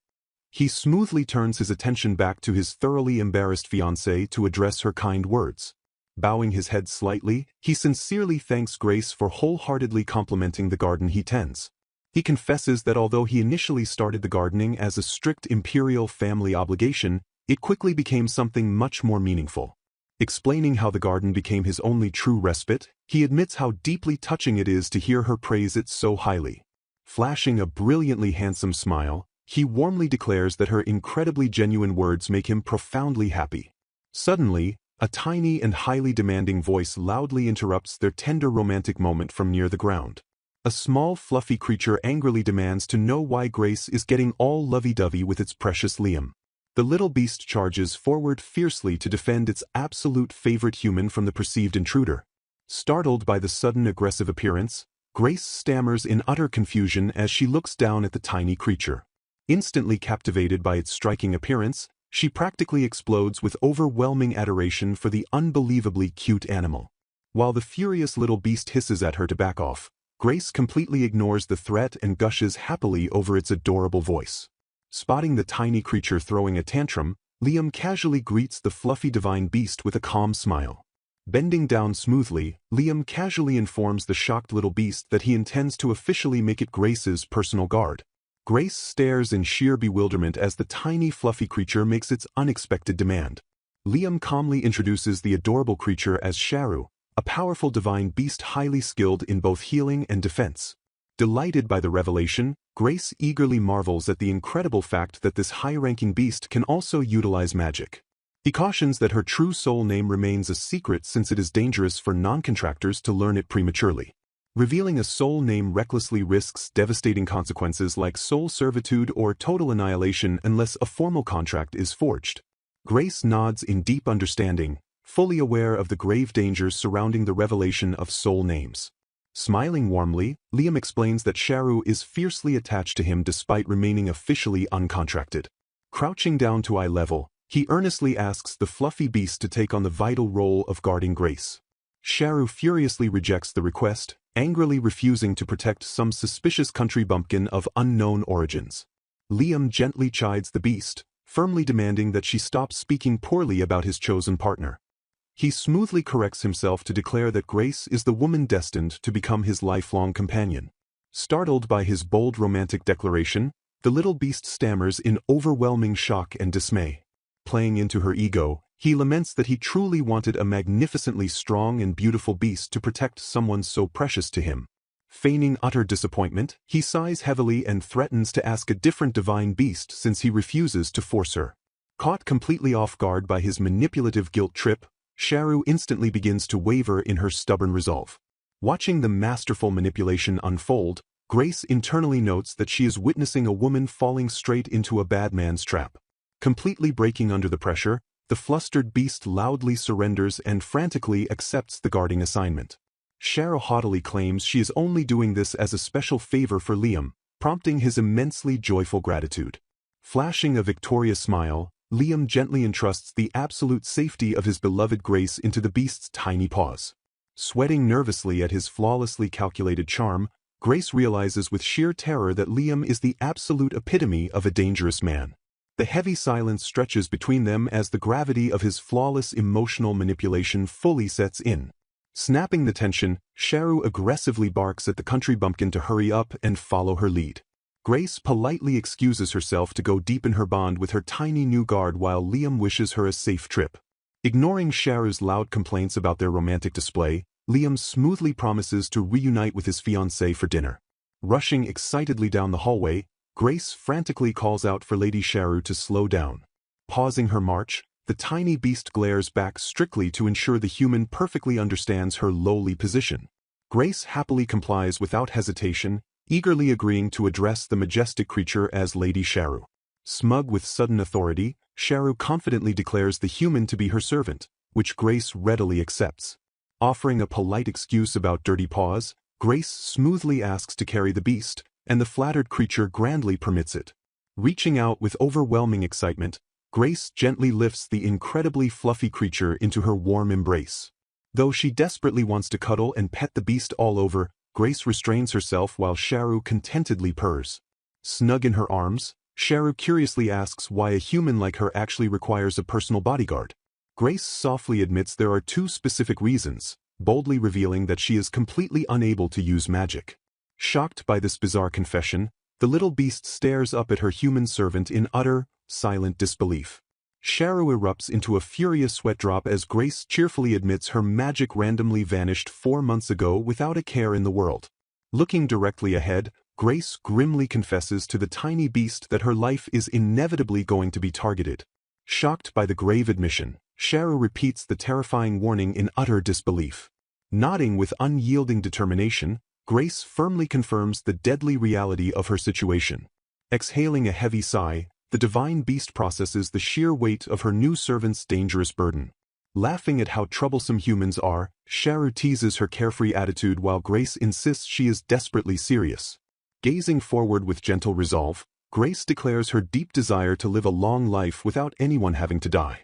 He smoothly turns his attention back to his thoroughly embarrassed fiancée to address her kind words. Bowing his head slightly, he sincerely thanks Grace for wholeheartedly complimenting the garden he tends. He confesses that although he initially started the gardening as a strict imperial family obligation, it quickly became something much more meaningful. Explaining how the garden became his only true respite, he admits how deeply touching it is to hear her praise it so highly. Flashing a brilliantly handsome smile, he warmly declares that her incredibly genuine words make him profoundly happy. Suddenly, a tiny and highly demanding voice loudly interrupts their tender romantic moment from near the ground. A small fluffy creature angrily demands to know why Grace is getting all lovey-dovey with its precious Liam. The little beast charges forward fiercely to defend its absolute favorite human from the perceived intruder. Startled by the sudden aggressive appearance, Grace stammers in utter confusion as she looks down at the tiny creature. Instantly captivated by its striking appearance, she practically explodes with overwhelming adoration for the unbelievably cute animal. While the furious little beast hisses at her to back off, Grace completely ignores the threat and gushes happily over its adorable voice. Spotting the tiny creature throwing a tantrum, Liam casually greets the fluffy divine beast with a calm smile. Bending down smoothly, Liam casually informs the shocked little beast that he intends to officially make it Grace's personal guard. Grace stares in sheer bewilderment as the tiny fluffy creature makes its unexpected demand. Liam calmly introduces the adorable creature as Sharu, a powerful divine beast highly skilled in both healing and defense. Delighted by the revelation, Grace eagerly marvels at the incredible fact that this high-ranking beast can also utilize magic. He cautions that her true soul name remains a secret since it is dangerous for non-contractors to learn it prematurely. Revealing a soul name recklessly risks devastating consequences like soul servitude or total annihilation unless a formal contract is forged. Grace nods in deep understanding, fully aware of the grave dangers surrounding the revelation of soul names. Smiling warmly, Liam explains that Sharu is fiercely attached to him despite remaining officially uncontracted. Crouching down to eye level, he earnestly asks the fluffy beast to take on the vital role of guarding Grace. Sharu furiously rejects the request, angrily refusing to protect some suspicious country bumpkin of unknown origins. Liam gently chides the beast, firmly demanding that she stop speaking poorly about his chosen partner. He smoothly corrects himself to declare that Grace is the woman destined to become his lifelong companion. Startled by his bold romantic declaration, the little beast stammers in overwhelming shock and dismay. Playing into her ego, he laments that he truly wanted a magnificently strong and beautiful beast to protect someone so precious to him. Feigning utter disappointment, he sighs heavily and threatens to ask a different divine beast since he refuses to force her. Caught completely off guard by his manipulative guilt trip, Sharu instantly begins to waver in her stubborn resolve. Watching the masterful manipulation unfold, Grace internally notes that she is witnessing a woman falling straight into a bad man's trap. Completely breaking under the pressure, the flustered beast loudly surrenders and frantically accepts the guarding assignment. Sharu haughtily claims she is only doing this as a special favor for Liam, prompting his immensely joyful gratitude. Flashing a victorious smile, Liam gently entrusts the absolute safety of his beloved Grace into the beast's tiny paws. Sweating nervously at his flawlessly calculated charm, Grace realizes with sheer terror that Liam is the absolute epitome of a dangerous man. The heavy silence stretches between them as the gravity of his flawless emotional manipulation fully sets in. Snapping the tension, Sharu aggressively barks at the country bumpkin to hurry up and follow her lead. Grace politely excuses herself to go deepen her bond with her tiny new guard while Liam wishes her a safe trip. Ignoring Sharu's loud complaints about their romantic display, Liam smoothly promises to reunite with his fiancée for dinner. Rushing excitedly down the hallway, Grace frantically calls out for Lady Sharu to slow down. Pausing her march, the tiny beast glares back strictly to ensure the human perfectly understands her lowly position. Grace happily complies without hesitation, eagerly agreeing to address the majestic creature as Lady Sharu. Smug with sudden authority, Sharu confidently declares the human to be her servant, which Grace readily accepts. Offering a polite excuse about dirty paws, Grace smoothly asks to carry the beast, and the flattered creature grandly permits it. Reaching out with overwhelming excitement, Grace gently lifts the incredibly fluffy creature into her warm embrace. Though she desperately wants to cuddle and pet the beast all over, Grace restrains herself while Sharu contentedly purrs. Snug in her arms, Sharu curiously asks why a human like her actually requires a personal bodyguard. Grace softly admits there are two specific reasons, boldly revealing that she is completely unable to use magic. Shocked by this bizarre confession, the little beast stares up at her human servant in utter, silent disbelief. Sharu erupts into a furious sweat drop as Grace cheerfully admits her magic randomly vanished 4 months ago without a care in the world. Looking directly ahead, Grace grimly confesses to the tiny beast that her life is inevitably going to be targeted. Shocked by the grave admission, Sharu repeats the terrifying warning in utter disbelief. Nodding with unyielding determination, Grace firmly confirms the deadly reality of her situation. Exhaling a heavy sigh, the divine beast processes the sheer weight of her new servant's dangerous burden. Laughing at how troublesome humans are, Sharu teases her carefree attitude while Grace insists she is desperately serious. Gazing forward with gentle resolve, Grace declares her deep desire to live a long life without anyone having to die.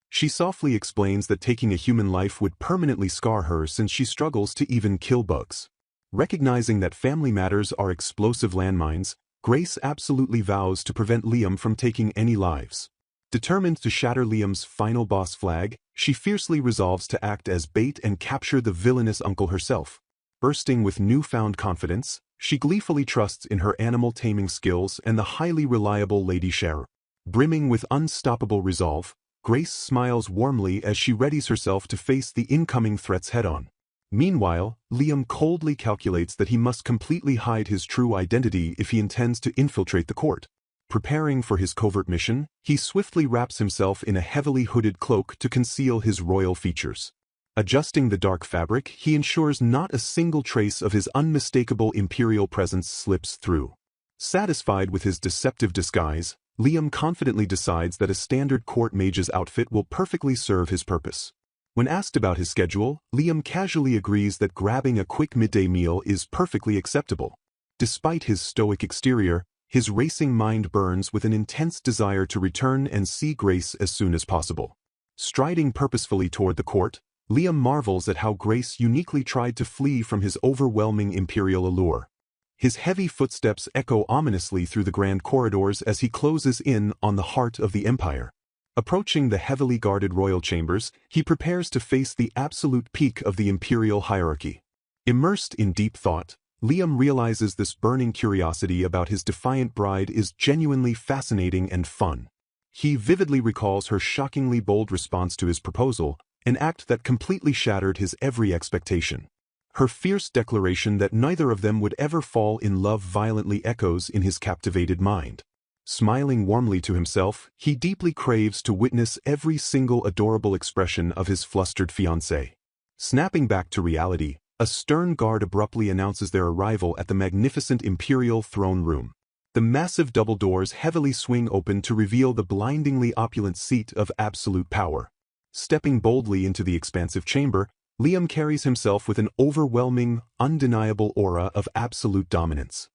She softly explains that taking a human life would permanently scar her since she struggles to even kill bugs. Recognizing that family matters are explosive landmines, Grace absolutely vows to prevent Liam from taking any lives. Determined to shatter Liam's final boss flag, she fiercely resolves to act as bait and capture the villainous uncle herself. Bursting with newfound confidence, she gleefully trusts in her animal taming skills and the highly reliable Lady Sharu. Brimming with unstoppable resolve, Grace smiles warmly as she readies herself to face the incoming threats head-on. Meanwhile, Liam coldly calculates that he must completely hide his true identity if he intends to infiltrate the court. Preparing for his covert mission, he swiftly wraps himself in a heavily hooded cloak to conceal his royal features. Adjusting the dark fabric, he ensures not a single trace of his unmistakable imperial presence slips through. Satisfied with his deceptive disguise, Liam confidently decides that a standard court mage's outfit will perfectly serve his purpose. When asked about his schedule, Liam casually agrees that grabbing a quick midday meal is perfectly acceptable. Despite his stoic exterior, his racing mind burns with an intense desire to return and see Grace as soon as possible. Striding purposefully toward the court, Liam marvels at how Grace uniquely tried to flee from his overwhelming imperial allure. His heavy footsteps echo ominously through the grand corridors as he closes in on the heart of the empire. Approaching the heavily guarded royal chambers, he prepares to face the absolute peak of the imperial hierarchy. Immersed in deep thought, Liam realizes this burning curiosity about his defiant bride is genuinely fascinating and fun. He vividly recalls her shockingly bold response to his proposal, an act that completely shattered his every expectation. Her fierce declaration that neither of them would ever fall in love violently echoes in his captivated mind. Smiling warmly to himself, he deeply craves to witness every single adorable expression of his flustered fiancée. Snapping back to reality, a stern guard abruptly announces their arrival at the magnificent imperial throne room. The massive double doors heavily swing open to reveal the blindingly opulent seat of absolute power. Stepping boldly into the expansive chamber, Liam carries himself with an overwhelming, undeniable aura of absolute dominance.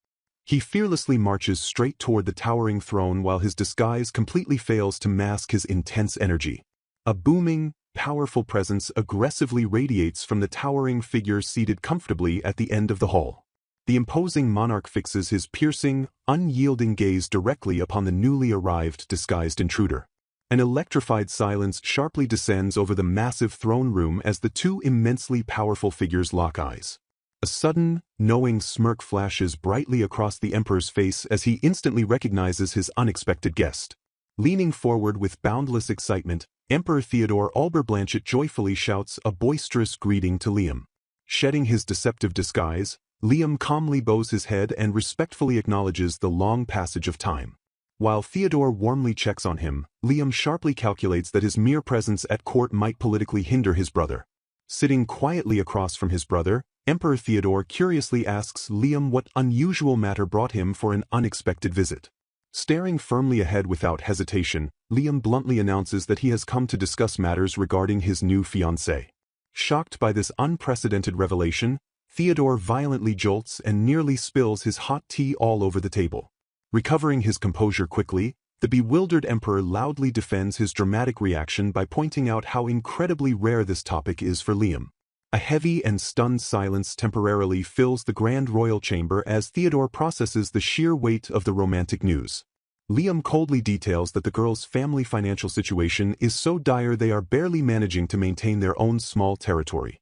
He fearlessly marches straight toward the towering throne while his disguise completely fails to mask his intense energy. A booming, powerful presence aggressively radiates from the towering figure seated comfortably at the end of the hall. The imposing monarch fixes his piercing, unyielding gaze directly upon the newly arrived disguised intruder. An electrified silence sharply descends over the massive throne room as the two immensely powerful figures lock eyes. A sudden, knowing smirk flashes brightly across the Emperor's face as he instantly recognizes his unexpected guest. Leaning forward with boundless excitement, Emperor Theodore Albert Blanchett joyfully shouts a boisterous greeting to Liam. Shedding his deceptive disguise, Liam calmly bows his head and respectfully acknowledges the long passage of time. While Theodore warmly checks on him, Liam sharply calculates that his mere presence at court might politically hinder his brother. Sitting quietly across from his brother, Emperor Theodore curiously asks Liam what unusual matter brought him for an unexpected visit. Staring firmly ahead without hesitation, Liam bluntly announces that he has come to discuss matters regarding his new fiancée. Shocked by this unprecedented revelation, Theodore violently jolts and nearly spills his hot tea all over the table. Recovering his composure quickly, the bewildered emperor loudly defends his dramatic reaction by pointing out how incredibly rare this topic is for Liam. A heavy and stunned silence temporarily fills the grand royal chamber as Theodore processes the sheer weight of the romantic news. Liam coldly details that the girl's family financial situation is so dire they are barely managing to maintain their own small territory.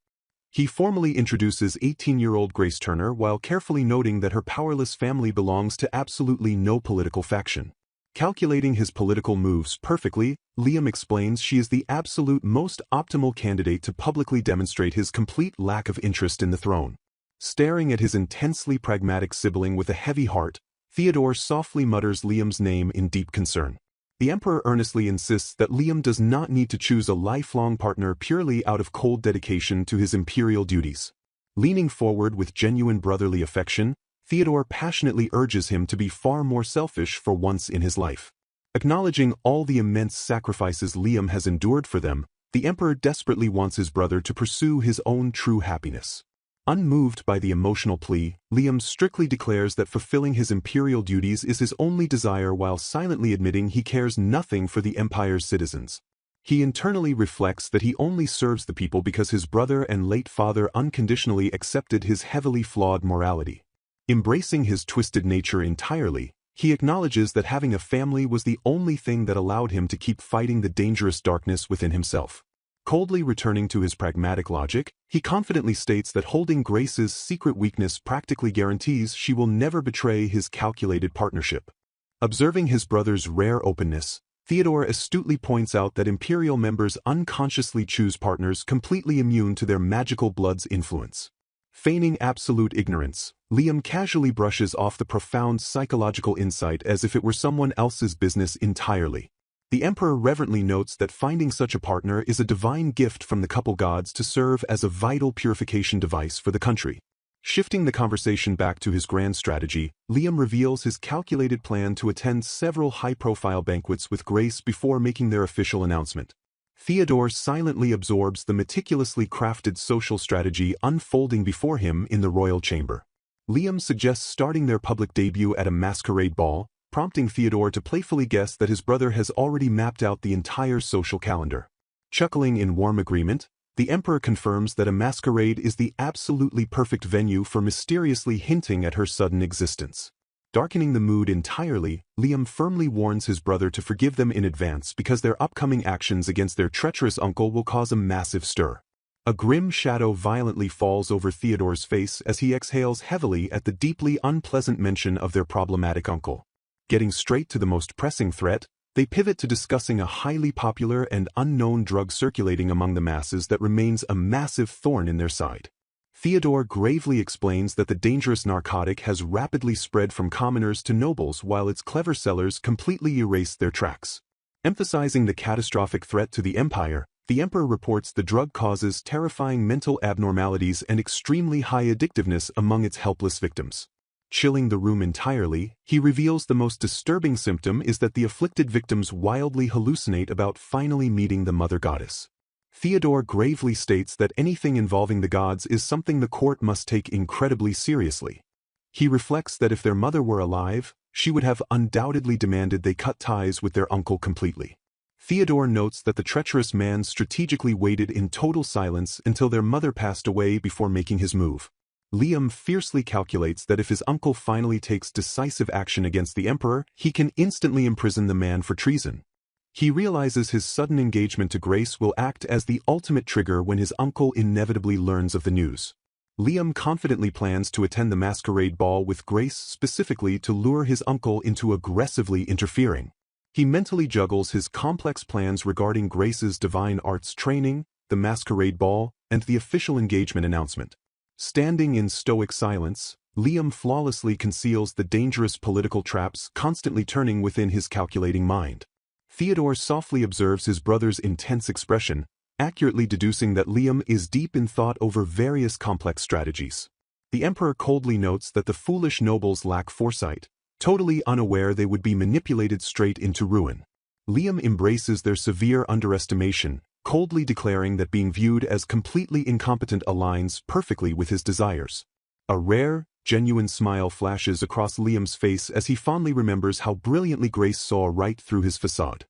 He formally introduces 18-year-old Grace Turner while carefully noting that her powerless family belongs to absolutely no political faction. Calculating his political moves perfectly, Liam explains she is the absolute most optimal candidate to publicly demonstrate his complete lack of interest in the throne. Staring at his intensely pragmatic sibling with a heavy heart, Theodore softly mutters Liam's name in deep concern. The Emperor earnestly insists that Liam does not need to choose a lifelong partner purely out of cold dedication to his imperial duties. Leaning forward with genuine brotherly affection, Theodore passionately urges him to be far more selfish for once in his life. Acknowledging all the immense sacrifices Liam has endured for them, the Emperor desperately wants his brother to pursue his own true happiness. Unmoved by the emotional plea, Liam strictly declares that fulfilling his imperial duties is his only desire while silently admitting he cares nothing for the Empire's citizens. He internally reflects that he only serves the people because his brother and late father unconditionally accepted his heavily flawed morality. Embracing his twisted nature entirely, he acknowledges that having a family was the only thing that allowed him to keep fighting the dangerous darkness within himself. Coldly returning to his pragmatic logic, he confidently states that holding Grace's secret weakness practically guarantees she will never betray his calculated partnership. Observing his brother's rare openness, Theodore astutely points out that Imperial members unconsciously choose partners completely immune to their magical blood's influence. Feigning absolute ignorance, Liam casually brushes off the profound psychological insight as if it were someone else's business entirely. The Emperor reverently notes that finding such a partner is a divine gift from the couple gods to serve as a vital purification device for the country. Shifting the conversation back to his grand strategy, Liam reveals his calculated plan to attend several high-profile banquets with Grace before making their official announcement. Theodore silently absorbs the meticulously crafted social strategy unfolding before him in the royal chamber. Liam suggests starting their public debut at a masquerade ball, prompting Theodore to playfully guess that his brother has already mapped out the entire social calendar. Chuckling in warm agreement, the Emperor confirms that a masquerade is the absolutely perfect venue for mysteriously hinting at her sudden existence. Darkening the mood entirely, Liam firmly warns his brother to forgive them in advance because their upcoming actions against their treacherous uncle will cause a massive stir. A grim shadow violently falls over Theodore's face as he exhales heavily at the deeply unpleasant mention of their problematic uncle. Getting straight to the most pressing threat, they pivot to discussing a highly popular and unknown drug circulating among the masses that remains a massive thorn in their side. Theodore gravely explains that the dangerous narcotic has rapidly spread from commoners to nobles while its clever sellers completely erased their tracks. Emphasizing the catastrophic threat to the empire, the emperor reports the drug causes terrifying mental abnormalities and extremely high addictiveness among its helpless victims. Chilling the room entirely, he reveals the most disturbing symptom is that the afflicted victims wildly hallucinate about finally meeting the mother goddess. Theodore gravely states that anything involving the gods is something the court must take incredibly seriously. He reflects that if their mother were alive, she would have undoubtedly demanded they cut ties with their uncle completely. Theodore notes that the treacherous man strategically waited in total silence until their mother passed away before making his move. Liam fiercely calculates that if his uncle finally takes decisive action against the emperor, he can instantly imprison the man for treason. He realizes his sudden engagement to Grace will act as the ultimate trigger when his uncle inevitably learns of the news. Liam confidently plans to attend the masquerade ball with Grace specifically to lure his uncle into aggressively interfering. He mentally juggles his complex plans regarding Grace's divine arts training, the masquerade ball, and the official engagement announcement. Standing in stoic silence, Liam flawlessly conceals the dangerous political traps constantly turning within his calculating mind. Theodore softly observes his brother's intense expression, accurately deducing that Liam is deep in thought over various complex strategies. The emperor coldly notes that the foolish nobles lack foresight, totally unaware they would be manipulated straight into ruin. Liam embraces their severe underestimation, coldly declaring that being viewed as completely incompetent aligns perfectly with his desires. A rare, genuine smile flashes across Liam's face as he fondly remembers how brilliantly Grace saw right through his facade.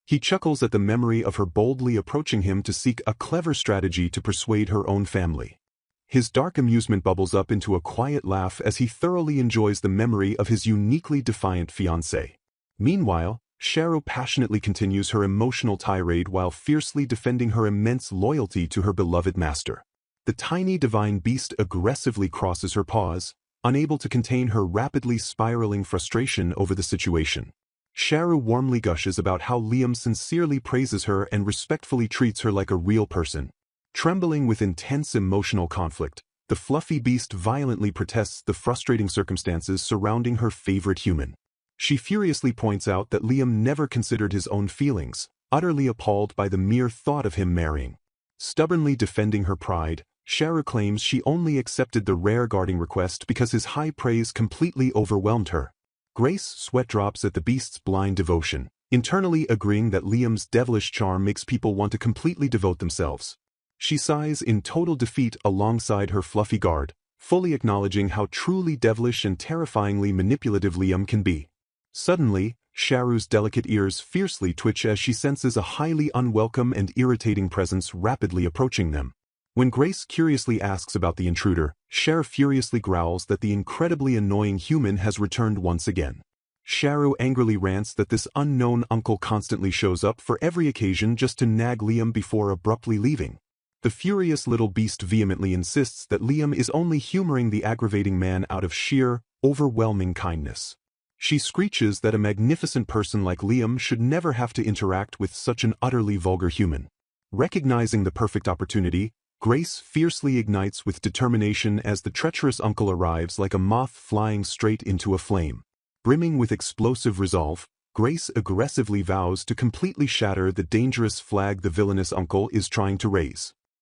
He chuckles at the memory of her boldly approaching him to seek a clever strategy to persuade her own family. His dark amusement bubbles up into a quiet laugh as he thoroughly enjoys the memory of his uniquely defiant fiancée. Meanwhile, Sharu passionately continues her emotional tirade while fiercely defending her immense loyalty to her beloved master. The tiny divine beast aggressively crosses her paws, unable to contain her rapidly spiraling frustration over the situation. Sharu warmly gushes about how Liam sincerely praises her and respectfully treats her like a real person. Trembling with intense emotional conflict, the fluffy beast violently protests the frustrating circumstances surrounding her favorite human. She furiously points out that Liam never considered his own feelings, utterly appalled by the mere thought of him marrying. Stubbornly defending her pride, Sharu claims she only accepted the rare guarding request because his high praise completely overwhelmed her. Grace sweat drops at the beast's blind devotion, internally agreeing that Liam's devilish charm makes people want to completely devote themselves. She sighs in total defeat alongside her fluffy guard, fully acknowledging how truly devilish and terrifyingly manipulative Liam can be. Suddenly, Sharu's delicate ears fiercely twitch as she senses a highly unwelcome and irritating presence rapidly approaching them. When Grace curiously asks about the intruder, Sharu furiously growls that the incredibly annoying human has returned once again. Sharu angrily rants that this unknown uncle constantly shows up for every occasion just to nag Liam before abruptly leaving. The furious little beast vehemently insists that Liam is only humoring the aggravating man out of sheer, overwhelming kindness. She screeches that a magnificent person like Liam should never have to interact with such an utterly vulgar human. Recognizing the perfect opportunity, Grace fiercely ignites with determination as the treacherous uncle arrives like a moth flying straight into a flame. Brimming with explosive resolve, Grace aggressively vows to completely shatter the dangerous flag the villainous uncle is trying to raise.